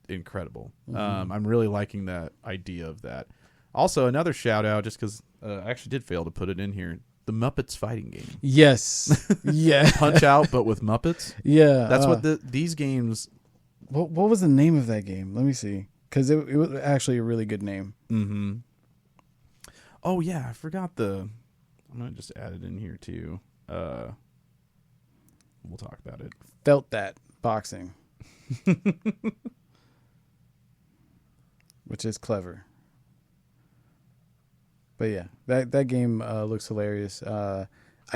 incredible. Mm-hmm. I'm really liking that idea of that. Also, another shout out, just because I actually did fail to put it in here. The Muppets fighting game. Yes. Yeah. Punch Out, but with Muppets. Yeah. That's what these games. What was the name of that game? Let me see. Because it was actually a really good name. Mm-hmm. Oh, yeah. I forgot I'm going to just add it in here, too. We'll talk about it. Felt that boxing. Which is clever. But yeah, that game looks hilarious. I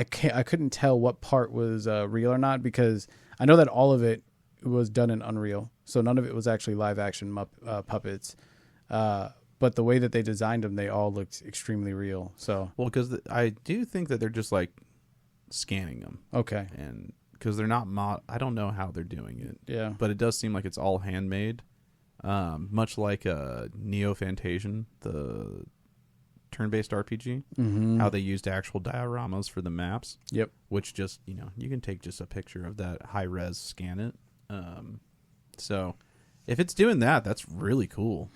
couldn't tell what part was real or not, because I know that all of it was done in Unreal, so none of it was actually live action puppets. But the way that they designed them, they all looked extremely real. So because I do think that they're just like scanning them. Okay. And because they're not I don't know how they're doing it. Yeah. But it does seem like it's all handmade, much like Neo Fantasian, the turn-based RPG, how they used actual dioramas for the maps. Yep. Which just, you can take just a picture of that high-res, scan it. So if it's doing that, that's really cool.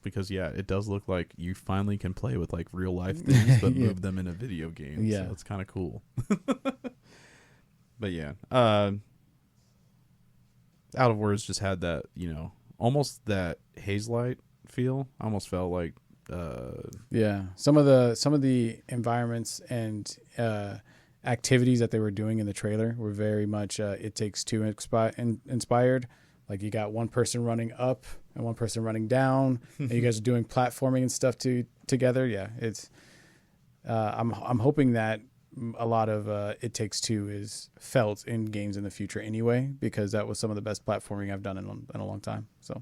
Because, yeah, it does look like you finally can play with, like, real-life things, but move them in a video game. Yeah. So it's kind of cool. But, yeah. Out of Words just had that, almost that haze light feel. I almost felt like some of the environments and activities that they were doing in the trailer were very much It Takes Two inspired. Like, you got one person running up and one person running down, and you guys are doing platforming and stuff together. Yeah, it's I'm hoping that a lot of It Takes Two is felt in games in the future anyway, because that was some of the best platforming I've done in a long time. So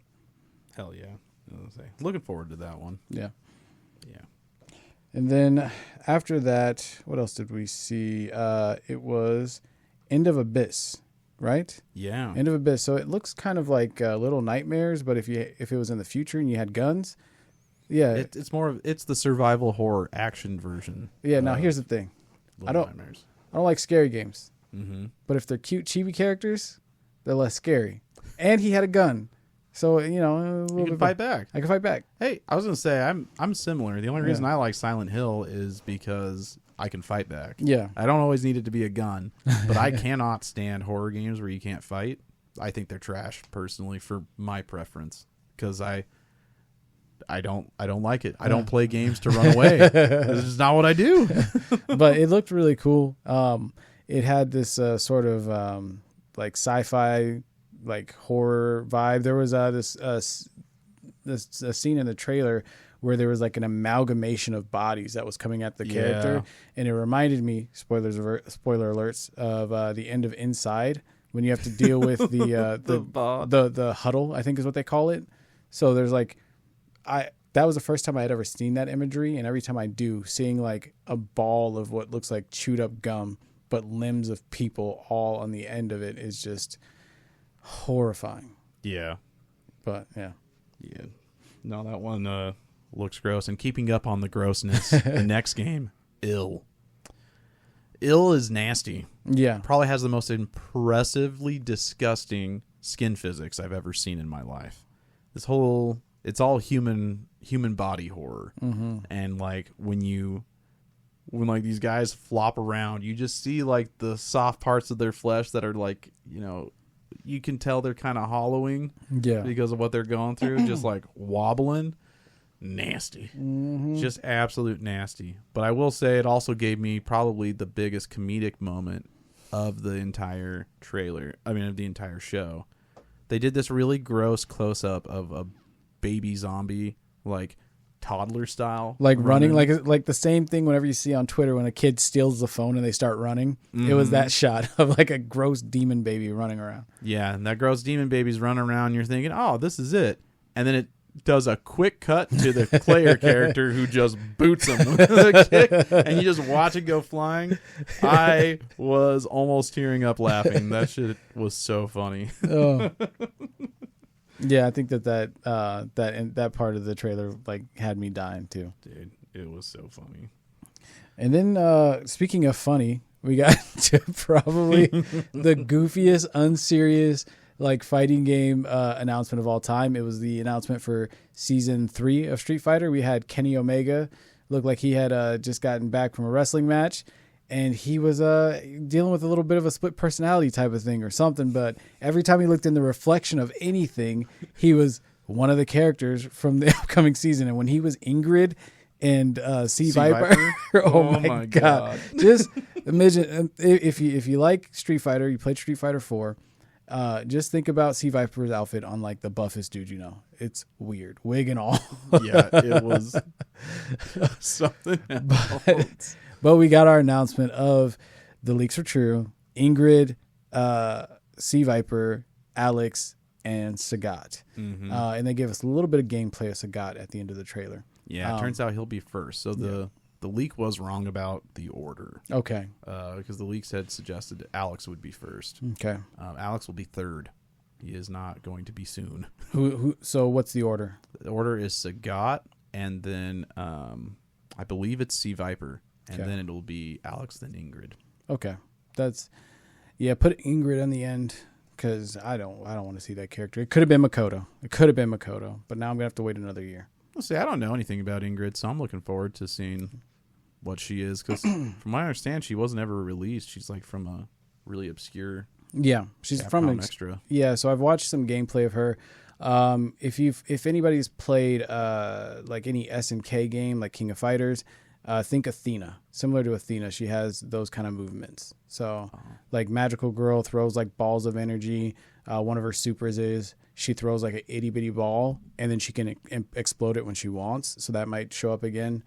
hell yeah. Looking forward to that one. Yeah. Yeah. And then after that, what else did we see? It was End of Abyss, right? Yeah. End of Abyss. So it looks kind of like Little Nightmares, but if it was in the future and you had guns. Yeah. It's the survival horror action version. Yeah. Now here's the thing. I don't like scary games. Mm-hmm. But if they're cute chibi characters, they're less scary. And he had a gun. So, you can fight back. I can fight back. Hey, I was going to say, I'm similar. The only reason I like Silent Hill is because I can fight back. Yeah. I don't always need it to be a gun, but I cannot stand horror games where you can't fight. I think they're trash, personally, for my preference, because I don't like it. I don't play games to run away. This is not what I do. But it looked really cool. It had this sort of like sci-fi, like horror vibe. There was this scene in the trailer where there was like an amalgamation of bodies that was coming at the character, and it reminded me, spoiler alerts, of the end of Inside, when you have to deal with the huddle, I think is what they call it. So there's like, that was the first time I had ever seen that imagery, and every time I do, seeing like a ball of what looks like chewed up gum, but limbs of people all on the end of it is just horrifying. Yeah. But yeah. No, that one looks gross. And keeping up on the grossness, the next game, Ill is nasty. Yeah. Probably has the most impressively disgusting skin physics I've ever seen in my life. It's all human body horror. Mm-hmm. And like when you when like these guys flop around, you just see like the soft parts of their flesh that are like, you can tell they're kind of hollowing because of what they're going through, just like wobbling. Nasty. Just absolute nasty. But I will say it also gave me probably the biggest comedic moment of the entire trailer. I mean, of the entire show. They did this really gross close-up of a baby zombie, like toddler style. Like running, like the same thing whenever you see on Twitter when a kid steals the phone and they start running. It was that shot of like a gross demon baby running around. Yeah, and that gross demon baby's running around and you're thinking, oh, this is it. And then it does a quick cut to the player character who just boots him with a kick, and you just watch it go flying. I was almost tearing up laughing. That shit was so funny. Oh. Yeah, I think that part of the trailer like had me dying too. Dude, it was so funny. And then speaking of funny, we got to probably the goofiest, unserious like fighting game announcement of all time. It was the announcement for season 3 of Street Fighter. We had Kenny Omega. Looked like he had just gotten back from a wrestling match, and he was dealing with a little bit of a split personality type of thing or something. But every time he looked in the reflection of anything, he was one of the characters from the upcoming season. And when he was Ingrid and C. Viper, oh my God. Just imagine if you like Street Fighter, you played Street Fighter 4. Just think about C. Viper's outfit on like the buffest dude you know. It's weird, wig and all. Yeah, it was something else. But we got our announcement of the leaks are true. Ingrid, C. Viper, Alex, and Sagat. And they gave us a little bit of gameplay of Sagat at the end of the trailer. Yeah, it turns out he'll be first. So the leak was wrong about the order. Okay. Because the leaks had suggested that Alex would be first. Okay. Alex will be third. He is not going to be soon. So what's the order? The order is Sagat, and then I believe it's C. Viper, and then it'll be Alex, then Ingrid. Okay. Put Ingrid on the end because I don't want to see that character. It could have been Makoto. But now I'm going to have to wait another year. Well, see, I don't know anything about Ingrid, so I'm looking forward to seeing what she is, because from what I understand, she wasn't ever released. She's like from a really obscure she's Capcom from Extra. Yeah, so I've watched some gameplay of her. If anybody's played like any SNK game like King of Fighters, think Athena. Similar to Athena, she has those kind of movements. So like Magical Girl throws like balls of energy. One of her supers is she throws like an itty bitty ball, and then she can explode it when she wants. So that might show up again.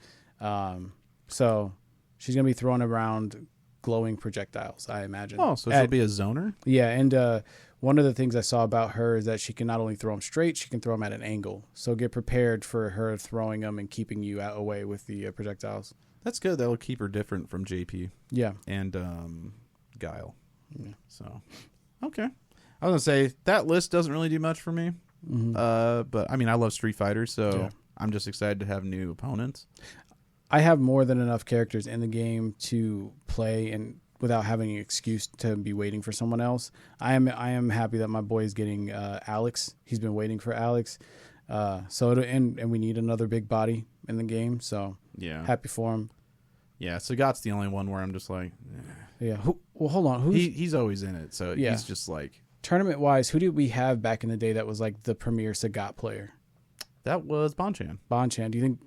So she's gonna be throwing around glowing projectiles, I imagine. Oh, so she'll be a zoner? Yeah, and one of the things I saw about her is that she can not only throw them straight, she can throw them at an angle. So get prepared for her throwing them and keeping you away with the projectiles. That's good. That'll keep her different from JP. Yeah. And Guile. Yeah. So, okay. I was going to say, that list doesn't really do much for me. But, I mean, I love Street Fighter, so I'm just excited to have new opponents. I have more than enough characters in the game to play and without having an excuse to be waiting for someone else. I am happy that my boy is getting Alex. He's been waiting for Alex. And we need another big body in the game. So happy for him. Yeah, Sagat's the only one where I'm just like, yeah. Well, hold on. He's always in it, so he's just like tournament wise. Who did we have back in the day that was like the premier Sagat player? That was Bonchan. Bonchan. Do you think?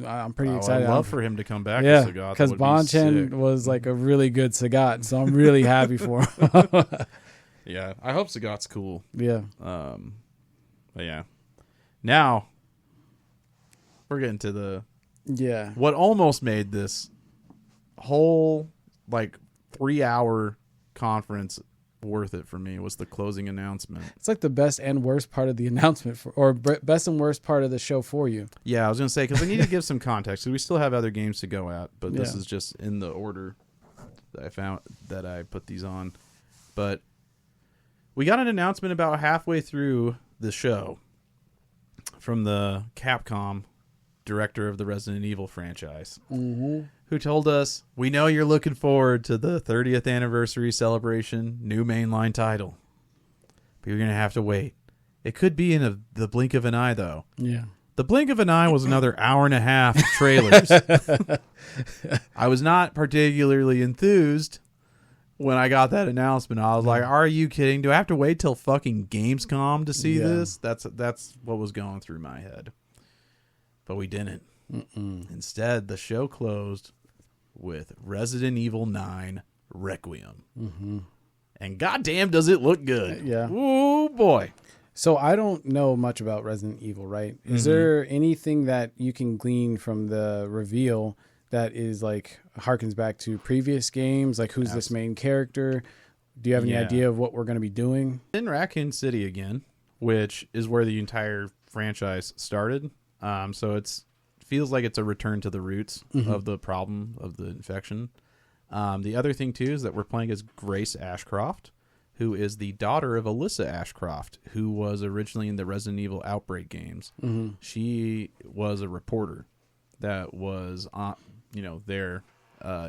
I'm pretty excited. I'd love for him to come back. Yeah, because Bonchan was like a really good Sagat, so I'm really happy for him. Yeah, I hope Sagat's cool. Yeah. But yeah. Now we're getting to what almost made this whole like 3-hour conference worth it for me was the closing announcement. It's like the best and worst part of the announcement or best and worst part of the show for you. Yeah, I was going to say, because I need to give some context, because we still have other games to go at, but this is just in the order that I found that I put these on. But we got an announcement about halfway through the show from the Capcom director of the Resident Evil franchise, who told us, we know you're looking forward to the 30th anniversary celebration, new mainline title, but you're going to have to wait. It could be in the blink of an eye, though. Yeah. The blink of an eye was another hour and a half of trailers. I was not particularly enthused when I got that announcement. I was like, are you kidding? Do I have to wait till fucking Gamescom to see this? That's what was going through my head. But we didn't. Instead, the show closed with Resident Evil 9 Requiem. And goddamn does it look good. Yeah. Oh boy. So I don't know much about Resident Evil, right? Is there anything that you can glean from the reveal that is like harkens back to previous games? Like who's this main character? Do you have any idea of what we're going to be doing? In Raccoon City again, which is where the entire franchise started. So it's feels like it's a return to the roots of the problem of the infection. The other thing too is that we're playing as Grace Ashcroft, who is the daughter of Alyssa Ashcroft, who was originally in the Resident Evil Outbreak games. She was a reporter that was on, there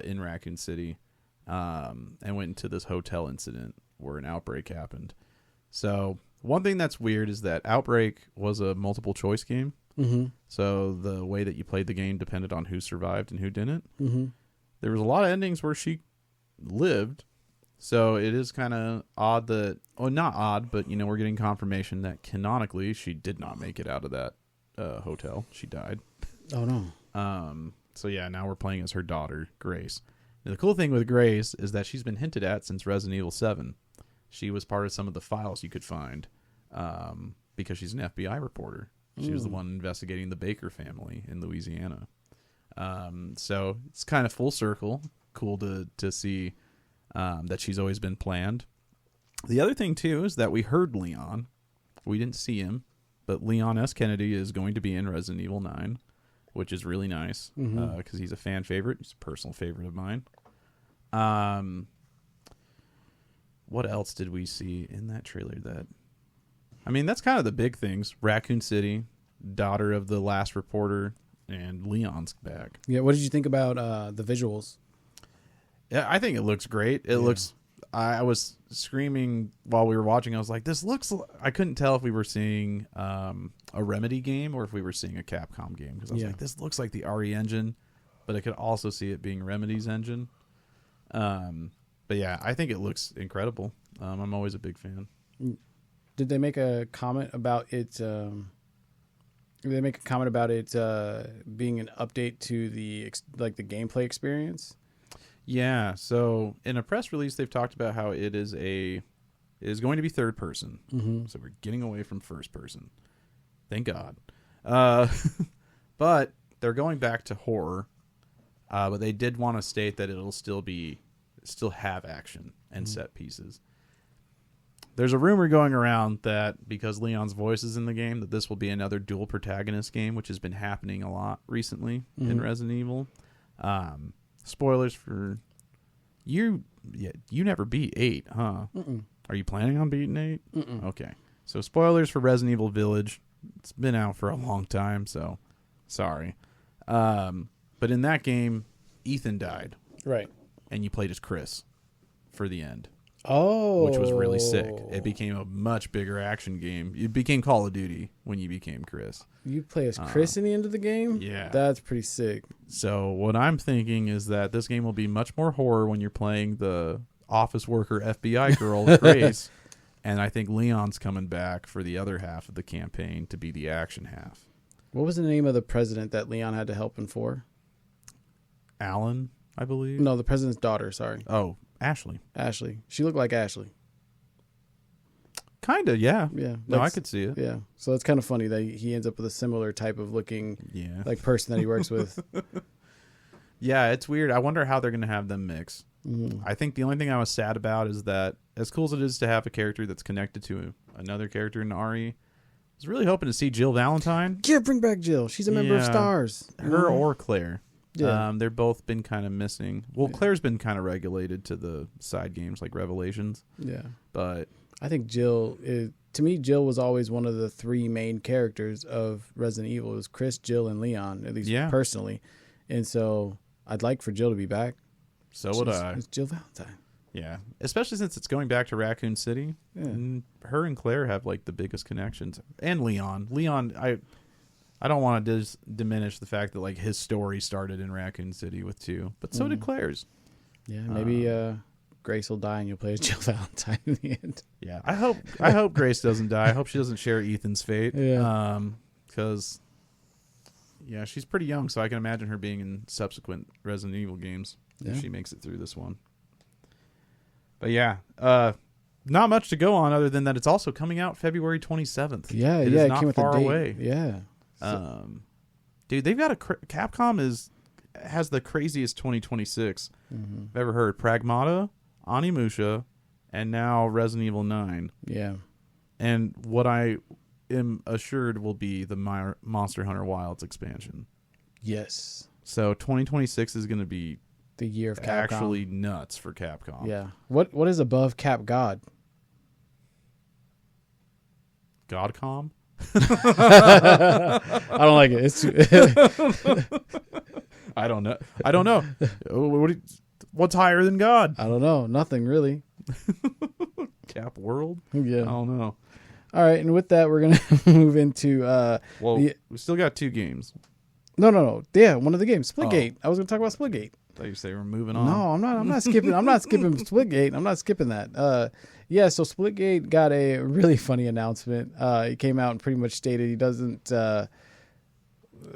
in Raccoon City, and went into this hotel incident where an outbreak happened. So one thing that's weird is that Outbreak was a multiple choice game. So the way that you played the game depended on who survived and who didn't. There was a lot of endings where she lived. So it is kind of odd that, not odd, but, we're getting confirmation that canonically she did not make it out of that hotel. She died. Oh, no. So, yeah, now we're playing as her daughter, Grace. Now, the cool thing with Grace is that she's been hinted at since Resident Evil 7. She was part of some of the files you could find because she's an FBI reporter. She was the one investigating the Baker family in Louisiana. So it's kind of full circle. Cool to see that she's always been planned. The other thing, too, is that we heard Leon. We didn't see him, but Leon S. Kennedy is going to be in Resident Evil 9, which is really nice because he's a fan favorite. He's a personal favorite of mine. What else did we see in that trailer? That's kind of the big things. Raccoon City, daughter of the last reporter, and Leon's back. Yeah, what did you think about the visuals? Yeah, I think it looks great. It looks... I was screaming while we were watching. I was like, this looks... I couldn't tell if we were seeing a Remedy game or if we were seeing a Capcom game. Because I was like, this looks like the RE engine, but I could also see it being Remedy's engine. But yeah, I think it looks incredible. I'm always a big fan. Did they make a comment about it... Did they make a comment about it being an update to the gameplay experience? Yeah, so in a press release, they've talked about how it is going to be third person. So we're getting away from first person. Thank God. But they're going back to horror. But they did want to state that it'll still have action and set pieces. There's a rumor going around that because Leon's voice is in the game, that this will be another dual protagonist game, which has been happening a lot recently in Resident Evil. Spoilers for you. Yeah, you never beat 8, huh? Are you planning on beating 8? Okay. So spoilers for Resident Evil Village. It's been out for a long time, so sorry. But in that game, Ethan died. Right. And you played as Chris for the end. Oh. Which was really sick. It became a much bigger action game. It became Call of Duty when you became Chris. You play as Chris in the end of the game? Yeah. That's pretty sick. So what I'm thinking is that this game will be much more horror when you're playing the office worker FBI girl, Grace. And I think Leon's coming back for the other half of the campaign to be the action half. What was the name of the president that Leon had to help him for? Alan, I believe. No, the president's daughter, sorry. Oh, Ashley. Ashley. She looked like Ashley. Kind of, yeah. Yeah. No, I could see it. Yeah. So it's kind of funny that he ends up with a similar type of looking person that he works with. Yeah, it's weird. I wonder how they're going to have them mix. I think the only thing I was sad about is that as cool as it is to have a character that's connected to another character in RE, I was really hoping to see Jill Valentine. Yeah, bring back Jill. She's a member of STARS. Her or Claire. Yeah. They're both been kind of missing. Well, Claire's been kind of regulated to the side games like Revelations. Yeah. But I think Jill to me, Jill was always one of the 3 main characters of Resident Evil. It was Chris, Jill, and Leon, at least personally. And so I'd like for Jill to be back. So would I. It's Jill Valentine. Yeah. Especially since it's going back to Raccoon City. Yeah. And her and Claire have like the biggest connections. And Leon. I don't want to diminish the fact that like his story started in Raccoon City with 2, but so did Claire's. Yeah, maybe Grace will die and you'll play as Jill Valentine in the end. Yeah, I hope Grace doesn't die. I hope she doesn't share Ethan's fate. Yeah. Because she's pretty young, so I can imagine her being in subsequent Resident Evil games if she makes it through this one. But yeah, not much to go on other than that it's also coming out February 27th. Yeah, it it not came with far a date. away. Yeah. Dude, they've got Capcom has the craziest 2026 I've ever heard. Pragmata, Onimusha, and now Resident Evil 9. Yeah. And what I am assured will be the Monster Hunter Wilds expansion. Yes. So 2026 is going to be the year of Capcom. Actually nuts for Capcom. Yeah. What is above Cap God? Godcom? I don't like it. I don't know. What's higher than God? I don't know. Nothing really. Cap World? Yeah. I don't know. All right, and with that, we're gonna move into. We still got 2 games. No. Yeah, one of the games, Splitgate. I was gonna talk about Splitgate. I thought you say we're moving on. No, I'm not skipping. I'm not skipping Splitgate. I'm not skipping that. So Splitgate got a really funny announcement. He came out and pretty much stated he doesn't.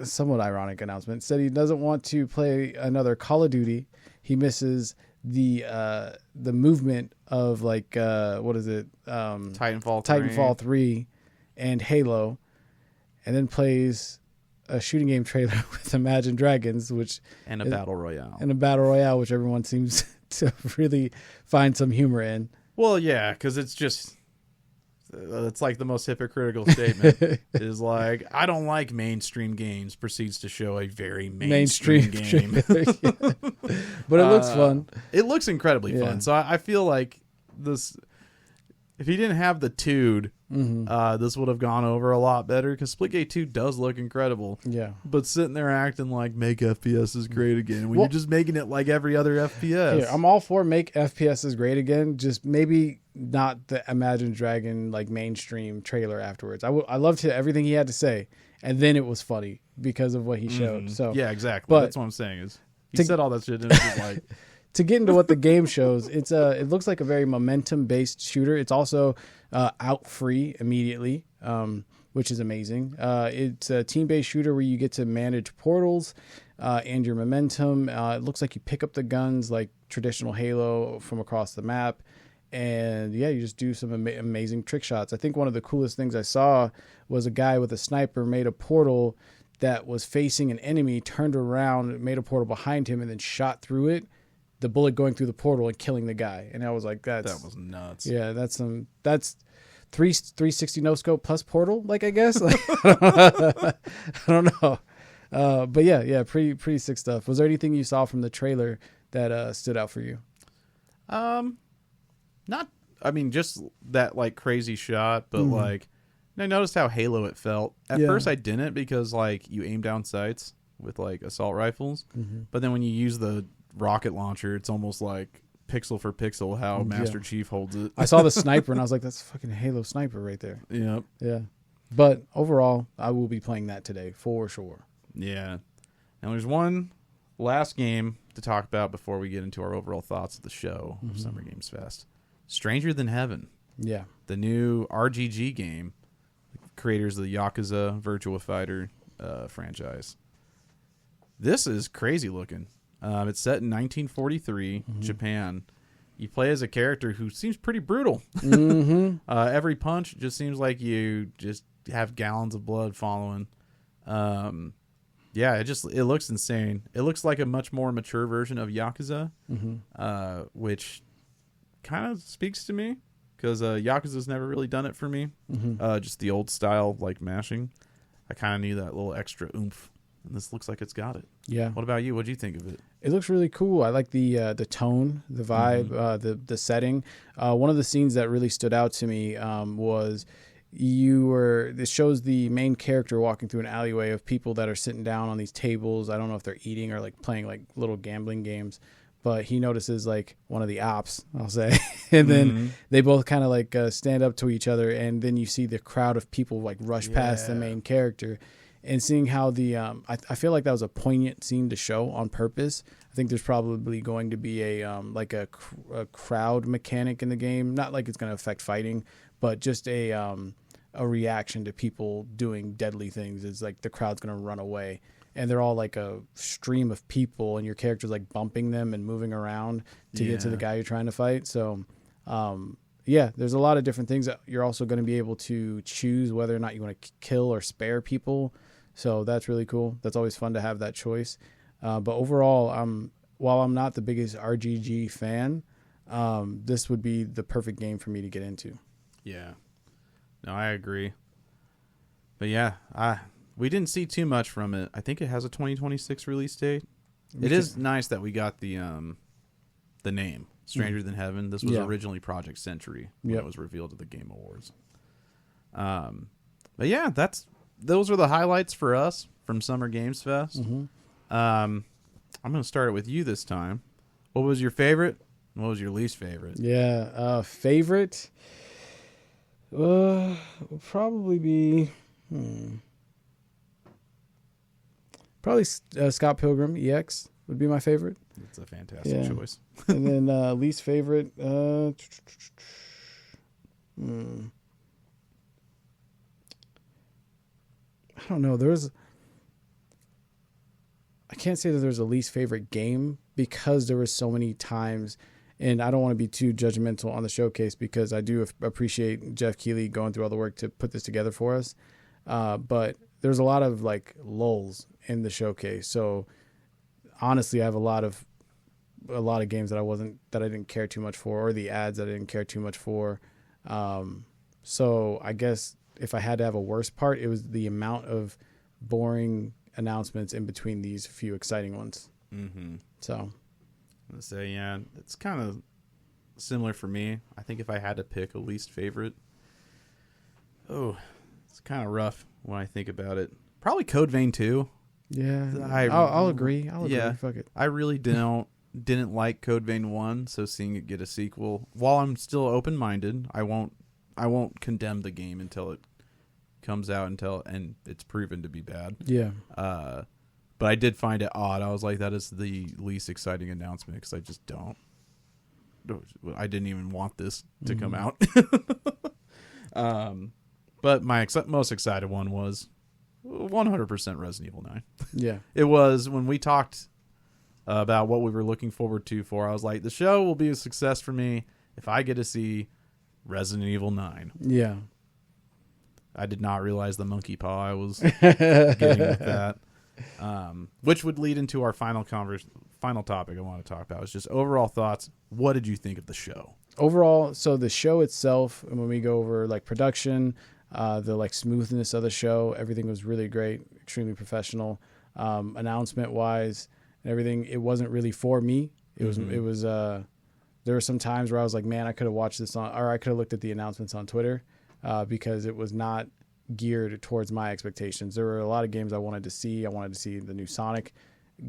Somewhat ironic announcement. Said he doesn't want to play another Call of Duty. He misses the movement of like what is it? Titanfall 3 and Halo, and then plays a shooting game trailer with Imagine Dragons, and a battle royale, which everyone seems to really find some humor in. Well, yeah, because it's like the most hypocritical statement is like, I don't like mainstream games, proceeds to show a very mainstream game. But it looks fun. It looks incredibly fun. So I feel like this, if he didn't have the Tude, this would have gone over a lot better because Splitgate 2 does look incredible. Yeah. But sitting there acting like make FPS is great again when you're just making it like every other FPS. Yeah, I'm all for make FPS is great again. Just maybe not the Imagine Dragon like mainstream trailer afterwards. I loved everything he had to say, and then it was funny because of what he showed. So yeah, exactly. But that's what I'm saying is he said all that shit and it was like. To get into what the game shows, it looks like a very momentum based shooter. It's also out free immediately, which is amazing. It's a team based shooter where you get to manage portals and your momentum. It looks like you pick up the guns like traditional Halo from across the map. And yeah, you just do some amazing trick shots. I think one of the coolest things I saw was a guy with a sniper made a portal that was facing an enemy, turned around, made a portal behind him, and then shot through it. The bullet going through the portal and killing the guy. And I was like, that was nuts. Yeah, that's 360 no scope plus portal, like I guess. Like, I don't know. But yeah, pretty sick stuff. Was there anything you saw from the trailer that stood out for you? Just that like crazy shot, but like I noticed how Halo it felt. At first I didn't because like you aim down sights with like assault rifles, but then when you use the rocket launcher, it's almost like pixel for pixel how Master Chief holds it. I saw the sniper and I was like, that's fucking Halo sniper right there. Yep. Yeah. But overall, I will be playing that today for sure. Yeah. And there's one last game to talk about before we get into our overall thoughts of the show of Summer Games Fest. Stranger Than Heaven. Yeah. The new RGG game. Creators of the Yakuza Virtua Fighter franchise. This is crazy looking. It's set in 1943, Japan. You play as a character who seems pretty brutal. Every punch just seems like you just have gallons of blood following. It looks insane. It looks like a much more mature version of Yakuza, which kind of speaks to me because Yakuza's never really done it for me. Just the old style, like mashing. I kind of need that little extra oomph. And this looks like it's got it. Yeah. What about you? What do you think of it? It looks really cool. I like the tone, the vibe, the setting. One of the scenes that really stood out to me was this shows the main character walking through an alleyway of people that are sitting down on these tables. I don't know if they're eating or like playing like little gambling games, but he notices like one of the ops, I'll say, and then they both kind of like stand up to each other, and then you see the crowd of people like rush past the main character. and seeing how the I feel like that was a poignant scene to show on purpose. I think there's probably going to be a like a crowd mechanic in the game, not like it's going to affect fighting, but just a reaction to people doing deadly things. Is like the crowd's going to run away, and they're all like a stream of people, and your character's like bumping them and moving around to get to the guy you're trying to fight. So yeah, there's a lot of different things that you're also going to be able to choose whether or not you want to kill or spare people. So that's really cool. That's always fun to have that choice. But overall, while I'm not the biggest RGG fan, this would be the perfect game for me to get into. Yeah. No, I agree. But yeah, we didn't see too much from it. I think it has a 2026 release date. It is nice that we got the name. Stranger Than Heaven. This was originally Project Century when it was revealed at the Game Awards. But yeah, those are the highlights for us from Summer Games Fest. Mm-hmm. I'm going to start it with you this time. What was your favorite? And what was your least favorite? Yeah, favorite would probably be probably Scott Pilgrim EX would be my favorite. It's a fantastic choice. And then least favorite, I don't know. I can't say that there's a least favorite game because there were so many times, and I don't want to be too judgmental on the showcase because I do appreciate Jeff Keighley going through all the work to put this together for us. But there's a lot of like lulls in the showcase. So honestly, I have a lot of games that I didn't care too much for, or the ads that I didn't care too much for. So I guess if I had to have a worst part, it was the amount of boring announcements in between these few exciting ones. Mm-hmm. So I'm gonna say, yeah, it's kind of similar for me. I think if I had to pick a least favorite, it's kind of rough when I think about it. Probably Code Vein 2. Yeah, I'll agree. Yeah, fuck it. I really didn't like Code Vein 1, so seeing it get a sequel, while I'm still open-minded, I won't condemn the game until it comes out and it's proven to be bad. Yeah. But I did find it odd. I was like, that is the least exciting announcement because I just I didn't even want this to come out. But my most excited one was 100% Resident Evil 9. Yeah. It was when we talked about what we were looking forward to I was like, the show will be a success for me if I get to see Resident Evil 9. Yeah. I did not realize the monkey paw I was getting with that. Which would lead into our final topic I want to talk about is just overall thoughts. What did you think of the show? Overall, so the show itself, and when we go over like production, the like smoothness of the show, everything was really great, extremely professional. Announcement wise and everything, it wasn't really for me. It was there were some times where I was like, man, I could have watched this I could have looked at the announcements on Twitter because it was not geared towards my expectations. There were a lot of games I wanted to see. I wanted to see the new Sonic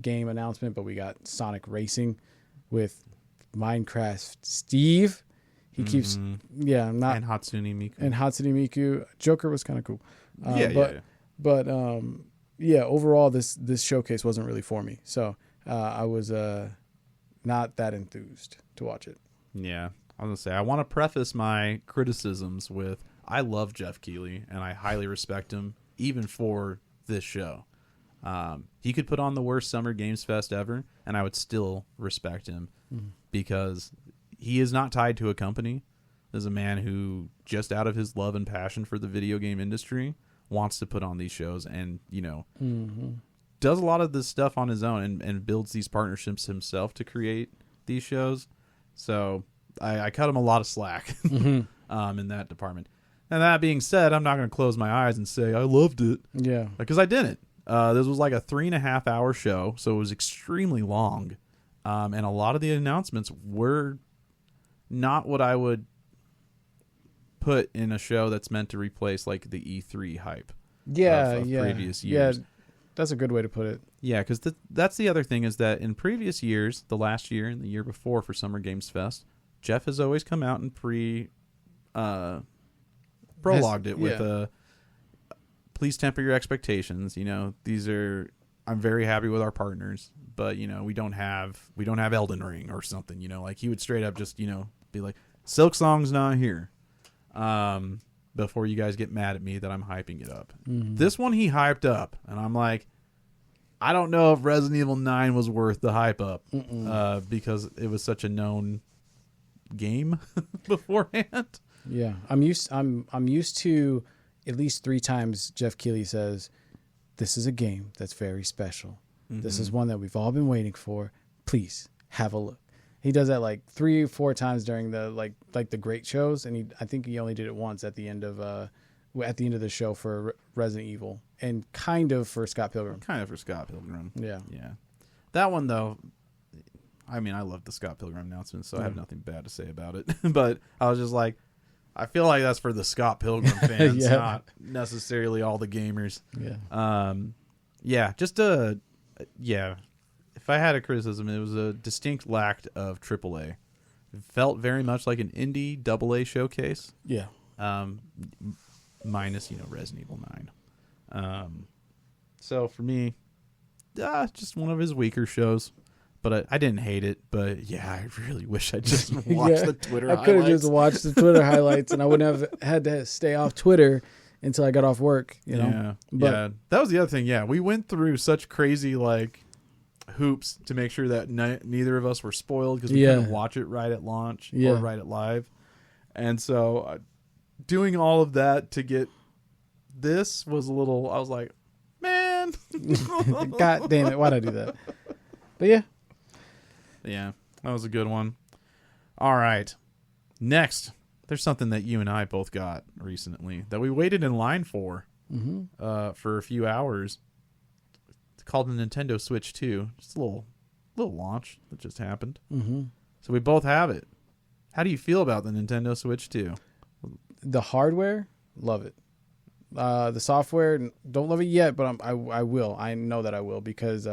game announcement, but we got Sonic Racing with Minecraft Steve. He keeps, and Hatsune Miku. Joker was kind of cool. But overall, this showcase wasn't really for me. So I was not that enthused to watch it. Yeah, I was gonna say I want to preface my criticisms with I love Jeff Keighley and I highly respect him, even for this show. He could put on the worst Summer Games Fest ever, and I would still respect him because he is not tied to a company. There's a man who, just out of his love and passion for the video game industry, wants to put on these shows and, does a lot of this stuff on his own and builds these partnerships himself to create these shows. So I cut him a lot of slack in that department. And that being said, I'm not going to close my eyes and say I loved it. Yeah. Because I didn't. This was like a 3.5 hour show, so it was extremely long. And a lot of the announcements were not what I would put in a show that's meant to replace like the E3 hype of previous years. Yeah, that's a good way to put it. Yeah, because that's the other thing is that in previous years, the last year and the year before for Summer Games Fest, Jeff has always come out and prologued it with please temper your expectations. I'm very happy with our partners, but we don't have Elden Ring or something. Like he would straight up just be like, Silk Song's not here. Before you guys get mad at me that I'm hyping it up. Mm-hmm. This one he hyped up, and I'm like, I don't know if Resident Evil 9 was worth the hype up because it was such a known game beforehand. Yeah, I'm used to at least 3 times Jeff Keighley says, "This is a game that's very special. Mm-hmm. This is one that we've all been waiting for. Please have a look." He does that like 3 or 4 times during the like the great shows, and I think he only did it once at the end of the show for Resident Evil, and kind of for Scott Pilgrim. Yeah. That one though, I mean, I love the Scott Pilgrim announcement, so I have nothing bad to say about it. But I was just like, I feel like that's for the Scott Pilgrim fans, not necessarily all the gamers. Yeah. If I had a criticism, it was a distinct lack of AAA. It felt very much like an indie AA showcase. Yeah. Minus, Resident Evil 9. So for me, just one of his weaker shows. But I didn't hate it. But yeah, I really wish I just watched the Twitter highlights. I could have just watched the Twitter highlights, and I wouldn't have had to stay off Twitter until I got off work. Yeah. That was the other thing. Yeah, we went through such crazy hoops to make sure that neither of us were spoiled because we couldn't watch it right at launch or right at live. And so doing all of that to get this was a little, I was like, man. God damn it, why'd I do that? But yeah, that was a good one. All right, next, there's something that you and I both got recently that we waited in line for for a few hours. It's called the Nintendo Switch 2. Just a little launch that just happened. So we both have it. How do you feel about the Nintendo Switch 2? The hardware, love it. The software, don't love it yet, but I will. I know that I will because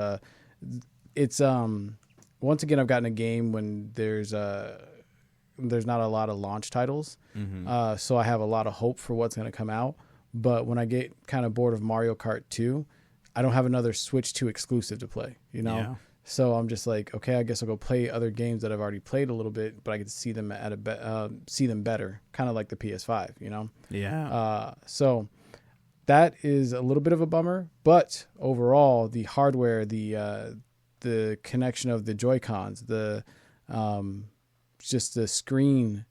it's once again I've gotten a game when there's not a lot of launch titles, so I have a lot of hope for what's going to come out. But when I get kind of bored of Mario Kart 2, I don't have another Switch 2 exclusive to play. So I'm just like, okay, I guess I'll go play other games that I've already played a little bit, but I get to see them see them better, kind of like the PS5, So that is a little bit of a bummer, but overall, the hardware, the connection of the Joy-Cons, just the screen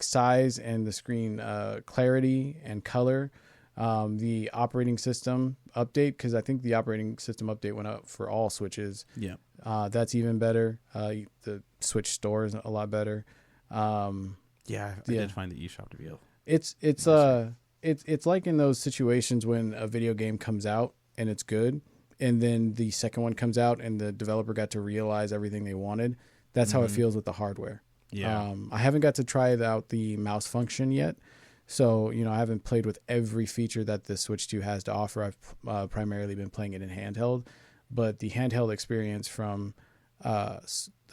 size and the screen clarity and color, the operating system update, because I think the operating system update went up for all Switches. Yeah. That's even better. The Switch store is a lot better. I did find the eShop to be able. It's like in those situations when a video game comes out and it's good, and then the second one comes out and the developer got to realize everything they wanted. That's how it feels with the hardware. Yeah. I haven't got to try out the mouse function yet. So, I haven't played with every feature that the Switch 2 has to offer. I've primarily been playing it in handheld, but the handheld experience from the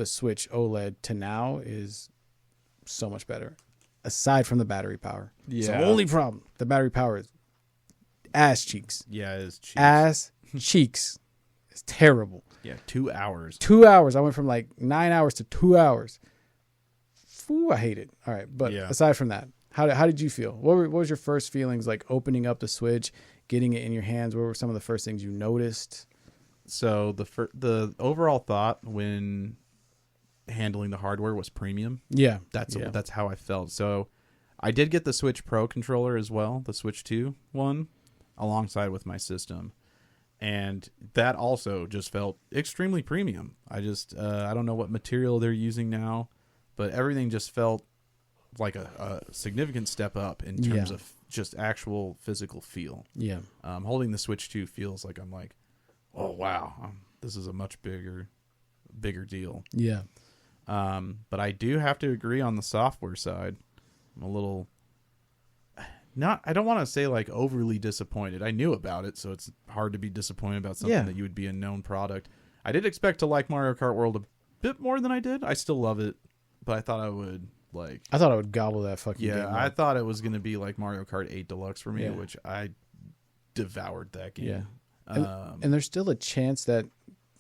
Switch OLED to now is so much better, aside from the battery power. Yeah. It's the only problem. The battery power is ass cheeks. Yeah, it is cheeks. Ass cheeks. It's terrible. Yeah, 2 hours. 2 hours. I went from 9 hours to 2 hours. Ooh, I hate it. All right, but aside from that, how did you feel? What was your first feelings opening up the Switch, getting it in your hands? What were some of the first things you noticed? So the overall thought when handling the hardware was premium. Yeah, that's how I felt. So I did get the Switch Pro controller as well, the Switch 2 one, alongside with my system, and that also just felt extremely premium. I don't know what material they're using now, but everything just felt like a significant step up in terms of just actual physical feel. Yeah. Holding the Switch 2 feels like I'm like, oh, wow, this is a much bigger deal. Yeah. But I do have to agree on the software side. I'm a little I don't want to say overly disappointed. I knew about it, so it's hard to be disappointed about something that you would be a known product. I did expect to like Mario Kart World a bit more than I did. I still love it, but I thought I would I thought I would gobble that fucking game. I thought it was going to be like Mario Kart 8 Deluxe for me, which I devoured that game. Yeah. And there's still a chance that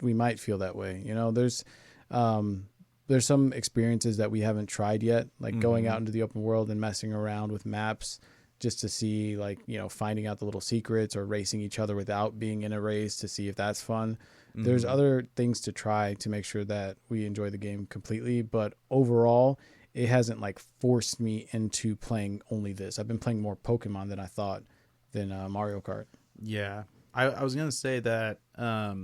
we might feel that way. You know, there's some experiences that we haven't tried yet, like going out into the open world and messing around with maps just to see, like, you know, finding out the little secrets or racing each other without being in a race to see if that's fun. There's other things to try to make sure that we enjoy the game completely. But overall, it hasn't like forced me into playing only this. I've been playing more Pokemon than I thought than Mario Kart. Yeah. I was going to say that, how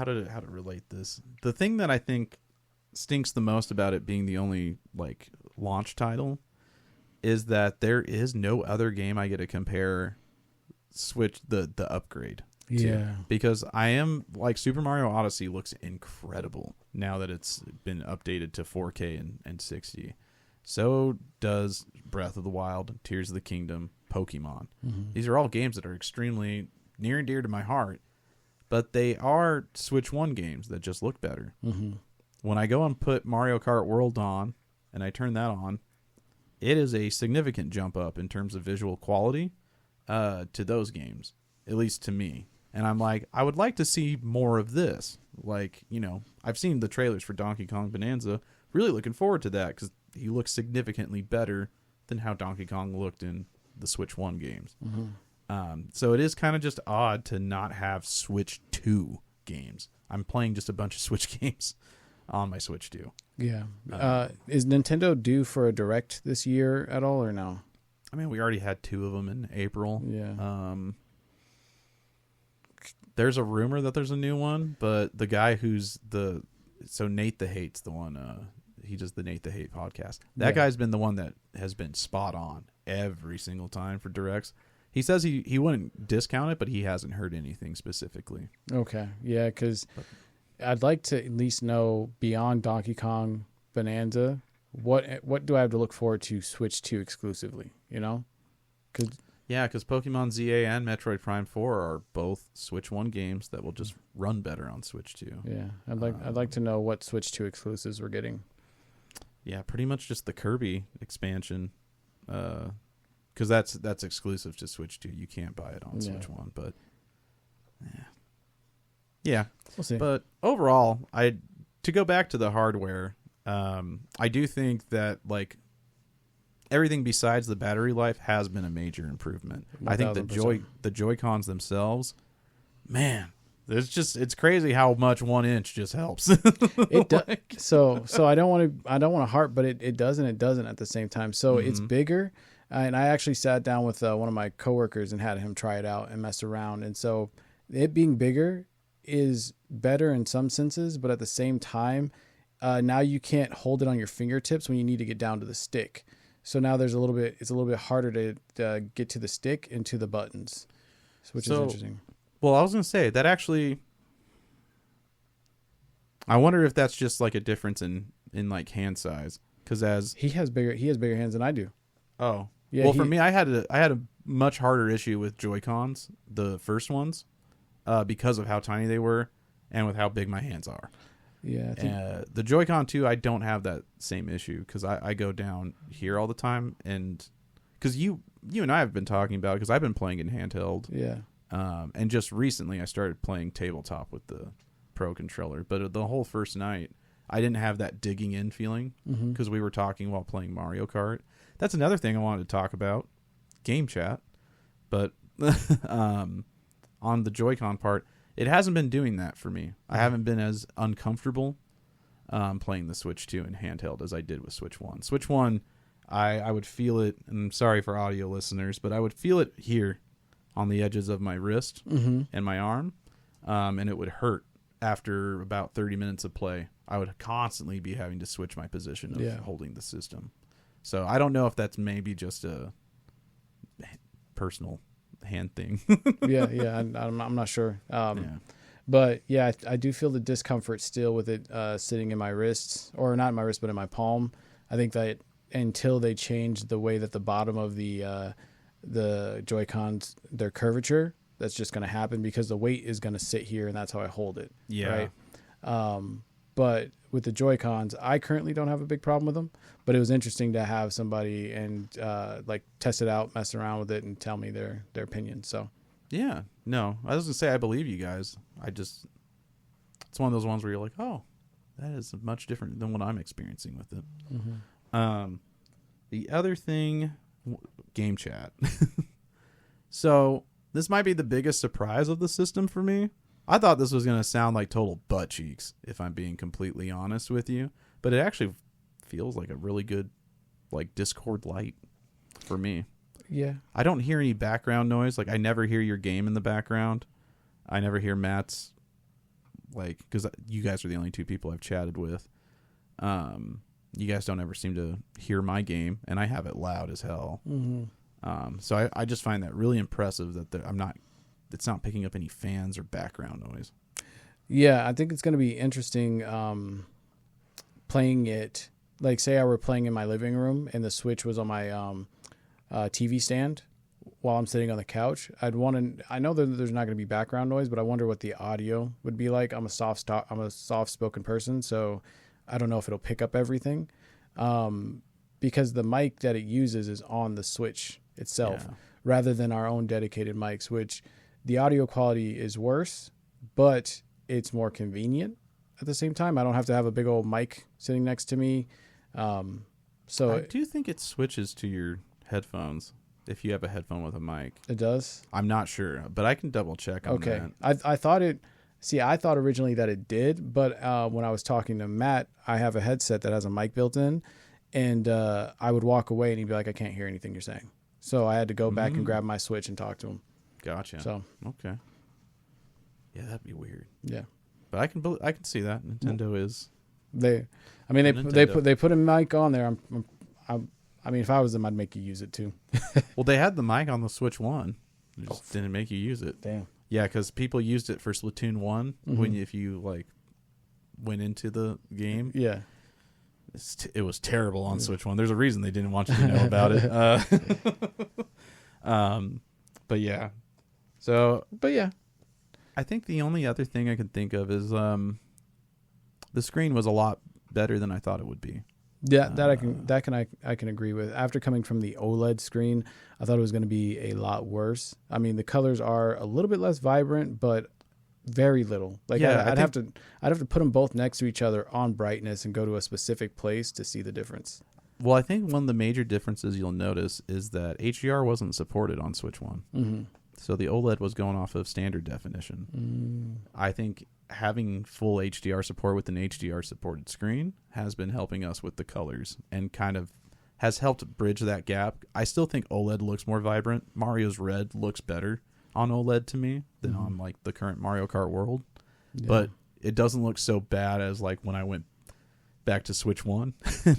to relate this. The thing that I think stinks the most about it being the only like launch title is that there is no other game I get to compare Switch the upgrade to. Yeah. Because I am like Super Mario Odyssey looks incredible now that it's been updated to 4K and 60. So does Breath of the Wild, Tears of the Kingdom, Pokemon. These are all games that are extremely near and dear to my heart. But they are Switch 1 games that just look better. When I go and put Mario Kart World on, and I turn that on, it is a significant jump up in terms of visual quality to those games, at least to me. And I'm like, I would like to see more of this. Like, you know, I've seen the trailers for Donkey Kong Bonanza. Really looking forward to that because he looks significantly better than how Donkey Kong looked in the Switch 1 games. So it is kind of just odd to not have Switch 2 games. I'm playing just a bunch of Switch games on my Switch 2. Yeah. Is Nintendo due for a Direct this year at all or no? I mean, we already had 2 of them in April. Yeah. There's a rumor that there's a new one, but the guy who's Nate the Hate's the one, he does the Nate the Hate podcast. That guy's been the one that has been spot on every single time for Directs. He says he wouldn't discount it, but he hasn't heard anything specifically. Okay. Yeah, because I'd like to at least know beyond Donkey Kong Bonanza, what do I have to look forward to Switch 2 exclusively, you know? Because Pokemon ZA and Metroid Prime 4 are both Switch 1 games that will just run better on Switch 2. Yeah, I'd like to know what Switch 2 exclusives we're getting. Yeah, pretty much just the Kirby expansion. Because that's exclusive to Switch 2. You can't buy it on Switch 1, but yeah, we'll see. But overall, to go back to the hardware, I do think that like everything besides the battery life has been a major improvement. 1,000%. I think the Joy-Cons themselves, man, it's crazy how much 1 inch just helps. It does. So I don't want to harp, but it does and it doesn't at the same time. So it's bigger. And I actually sat down with one of my coworkers and had him try it out and mess around. And so it being bigger is better in some senses, but at the same time, now you can't hold it on your fingertips when you need to get down to the stick. So now it's a little bit harder to get to the stick and to the buttons, which is interesting. Well, I was going to say that actually, I wonder if that's just like a difference in like hand size. Because as he has bigger hands than I do. Oh, yeah. Well, for me, I had a much harder issue with Joy-Cons, the first ones, because of how tiny they were and with how big my hands are. Yeah. The Joy-Con 2, I don't have that same issue because I go down here all the time, and because you and I have been talking about it because I've been playing in handheld. Yeah. And just recently I started playing tabletop with the Pro controller, but the whole first night I didn't have that digging in feeling because we were talking while playing Mario Kart. That's another thing I wanted to talk about, game chat, but on the Joy-Con part, it hasn't been doing that for me. I haven't been as uncomfortable playing the Switch 2 in handheld as I did with Switch 1. Switch 1, I would feel it, and I'm sorry for audio listeners, but I would feel it here on the edges of my wrist and my arm, and it would hurt after about 30 minutes of play. I would constantly be having to switch my position of holding the system. So I don't know if that's maybe just a personal hand thing. I'm not sure. But yeah, I do feel the discomfort still with it sitting in my wrists, or not in my wrist, but in my palm. I think that until they change the way that the bottom of the Joy-Cons, their curvature, that's just going to happen because the weight is going to sit here, and that's how I hold it. Yeah. Right. But with the Joy-Cons, I currently don't have a big problem with them, but it was interesting to have somebody and like test it out, mess around with it, and tell me their opinion. So Yeah, no, I was gonna say I believe you guys. It's one of those ones where you're like, oh, that is much different than what I'm experiencing with it. Mm-hmm. The other thing, game chat. So this might be the biggest surprise of the system for me. I thought this was going to sound like total butt cheeks, if I'm being completely honest with you. But it actually feels like a really good, like, Discord Lite for me. Yeah. I don't hear any background noise. Like, I never hear your game in the background. I never hear Matt's, like, because you guys are the only two people I've chatted with. You guys don't ever seem to hear my game, and I have it loud as hell. Mm-hmm. So I just find that really impressive that it's not picking up any fans or background noise. Yeah, I think it's going to be interesting playing it. Like, say I were playing in my living room and the Switch was on my TV stand while I'm sitting on the couch. I know that there's not going to be background noise, but I wonder what the audio would be like. I'm a soft-spoken person, so I don't know if it'll pick up everything. Because the mic that it uses is on the Switch itself, rather than our own dedicated mics, which the audio quality is worse, but it's more convenient at the same time. I don't have to have a big old mic sitting next to me. So I do think it switches to your headphones if you have a headphone with a mic. It does? I'm not sure, but I can double check on that. I thought I thought originally that it did, but when I was talking to Matt, I have a headset that has a mic built in, and I would walk away and he'd be like, I can't hear anything you're saying. So I had to go back and grab my Switch and talk to him. Gotcha. So okay. Yeah, that'd be weird. Yeah. But I can see that Nintendo is. They put a mic on there. I mean, if I was them, I'd make you use it too. Well, they had the mic on the Switch 1. They just didn't make you use it. Damn. Yeah, because people used it for Splatoon 1 if you like went into the game. Yeah. It was terrible on Switch 1. There's a reason they didn't want you to know about it. But yeah. I think the only other thing I can think of is the screen was a lot better than I thought it would be. Yeah, I can agree with. After coming from the OLED screen, I thought it was going to be a lot worse. I mean, the colors are a little bit less vibrant, but very little. Like, yeah, I'd have to put them both next to each other on brightness and go to a specific place to see the difference. Well, I think one of the major differences you'll notice is that HDR wasn't supported on Switch 1. Mm-hmm. So the OLED was going off of standard definition. I think having full HDR support with an HDR supported screen has been helping us with the colors and kind of has helped bridge that gap. I still think OLED looks more vibrant. Mario's Red looks better on OLED to me than on like the current Mario Kart World. Yeah. But it doesn't look so bad as like when I went back to Switch 1.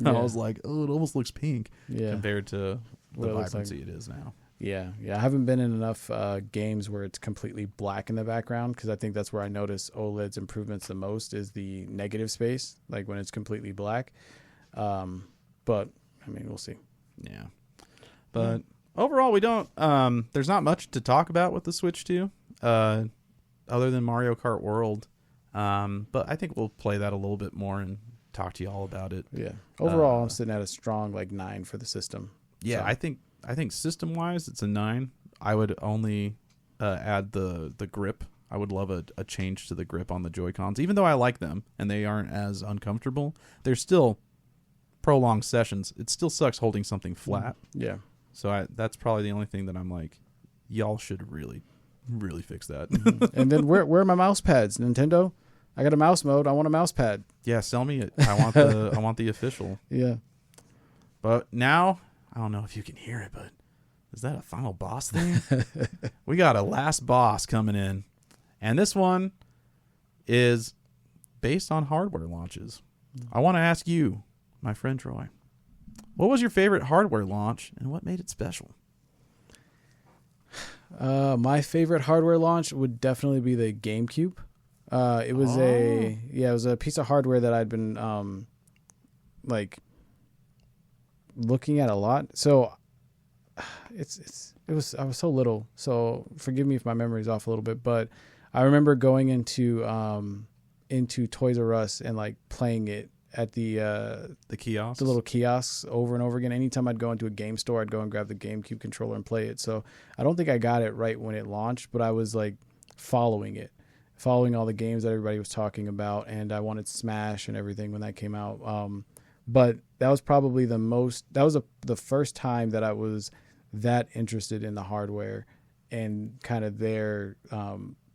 I was like, oh, it almost looks pink compared to the vibrancy it is now. Yeah. I haven't been in enough games where it's completely black in the background, because I think that's where I notice OLED's improvements the most is the negative space, like when it's completely black. But, I mean, we'll see. Yeah. But overall, we don't... there's not much to talk about with the Switch 2, other than Mario Kart World. But I think we'll play that a little bit more and talk to you all about it. Yeah. Overall, I'm sitting at a strong 9 for the system. Yeah, so. I think system-wise, it's a 9. I would only add the grip. I would love a change to the grip on the Joy-Cons. Even though I like them and they aren't as uncomfortable, they're still prolonged sessions. It still sucks holding something flat. Yeah. So that's probably the only thing that I'm like, y'all should really, really fix that. And then where are my mouse pads, Nintendo? I got a mouse mode. I want a mouse pad. Yeah, sell me it. I want the official. Yeah. But now... I don't know if you can hear it, but is that a final boss thing? We got a last boss coming in. And this one is based on hardware launches. I want to ask you, my friend Troy, what was your favorite hardware launch and what made it special? My favorite hardware launch would definitely be the GameCube. It was a piece of hardware that I'd been looking at a lot. So I was so little, so forgive me if my memory's off a little bit, but I remember going into into Toys R Us and like playing it at the kiosks, the little kiosks over and over again. Anytime I'd go into a game store, I'd go and grab the GameCube controller and play it. So I don't think I got it right when it launched, but I was like following all the games that everybody was talking about, and I wanted Smash and everything when that came out. But that was probably the first time that I was that interested in the hardware and kind of there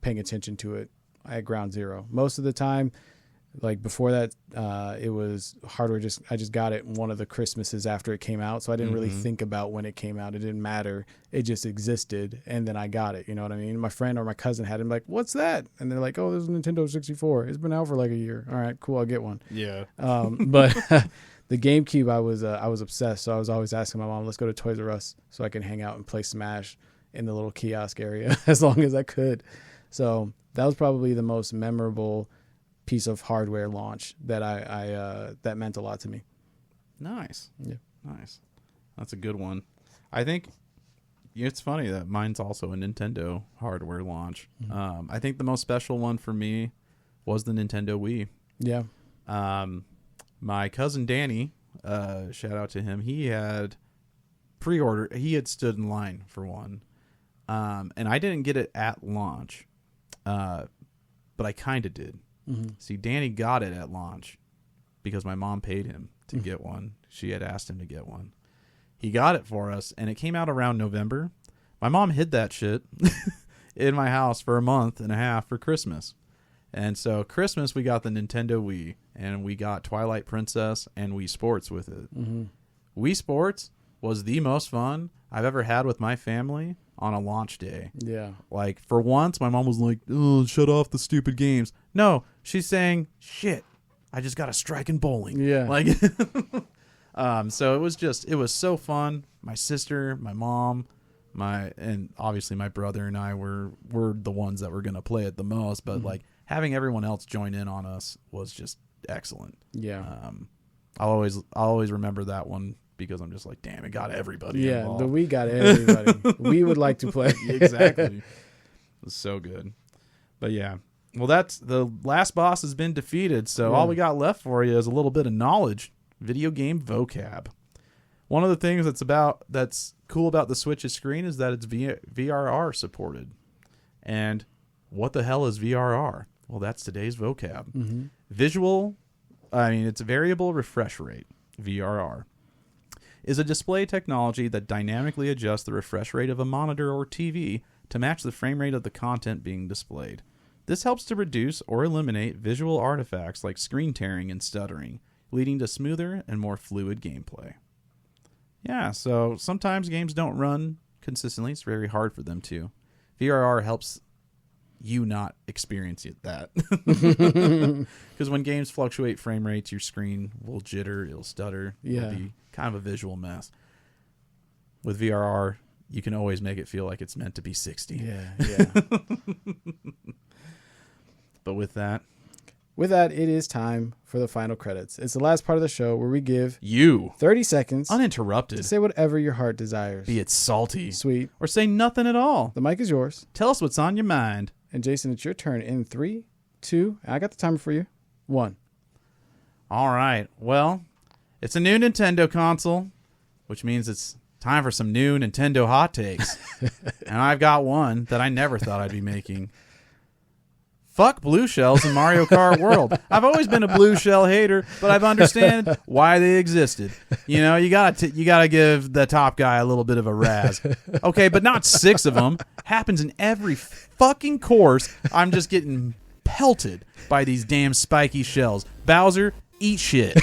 paying attention to it at ground zero. Most of the time, like before that, it was hardware. I just got it one of the Christmases after it came out, so I didn't really think about when it came out. It didn't matter. It just existed, and then I got it. You know what I mean? My friend or my cousin had it. I'm like, "What's that?" And they're like, "Oh, this is a Nintendo 64. It's been out for like a year. All right, cool. I'll get one." Yeah. But the GameCube, I was obsessed. So I was always asking my mom, "Let's go to Toys R Us so I can hang out and play Smash in the little kiosk area as long as I could." So that was probably the most memorable piece of hardware launch that that meant a lot to me. Nice. Yeah. Nice. That's a good one. I think it's funny that mine's also a Nintendo hardware launch. I think the most special one for me was the Nintendo Wii. Yeah. My cousin Danny, shout out to him, he had he had stood in line for one. And I didn't get it at launch, but I kind of did. See, Danny got it at launch because my mom paid him to get one. She had asked him to get one. He got it for us, and it came out around November. My mom hid that shit in my house for a month and a half for Christmas. And so Christmas, we got the Nintendo Wii, and we got Twilight Princess and Wii Sports with it. Wii Sports was the most fun I've ever had with my family on a launch day. Yeah. Like, for once, my mom was like, "Oh, shut off the stupid games." No, she's saying, "Shit, I just got a strike in bowling." Yeah. Like, so it was so fun. My sister, my mom, and obviously my brother and I were the ones that were going to play it the most, but like having everyone else join in on us was just excellent. Yeah. I'll always remember that one, because I'm just like, damn, it got everybody involved. The Wii got everybody. We would like to play. Exactly. It was so good. But yeah. Well, that's the last boss has been defeated, so all we got left for you is a little bit of knowledge. Video game vocab. One of the things that's cool about the Switch's screen is that it's VRR supported. And what the hell is VRR? Well, that's today's vocab. It's variable refresh rate, VRR. Is a display technology that dynamically adjusts the refresh rate of a monitor or TV to match the frame rate of the content being displayed. This helps to reduce or eliminate visual artifacts like screen tearing and stuttering, leading to smoother and more fluid gameplay. Yeah, so sometimes games don't run consistently. It's very hard for them to. VRR helps you not experience that. Because when games fluctuate frame rates, your screen will jitter, it'll stutter, it'll be kind of a visual mess. With VRR, you can always make it feel like it's meant to be 60. Yeah. But with that, it is time for the final credits. It's the last part of the show where we give you 30 seconds uninterrupted to say whatever your heart desires. Be it salty, sweet, or say nothing at all. The mic is yours. Tell us what's on your mind. And Jason, it's your turn in 3, 2, I got the timer for you, 1. All right. Well, it's a new Nintendo console, which means it's time for some new Nintendo hot takes. And I've got one that I never thought I'd be making. Fuck blue shells in Mario Kart World. I've always been a blue shell hater, but I've understand why they existed. You know, you gotta give the top guy a little bit of a razz. Okay, but not 6 of them. Happens in every fucking course. I'm just getting pelted by these damn spiky shells. Bowser, eat shit.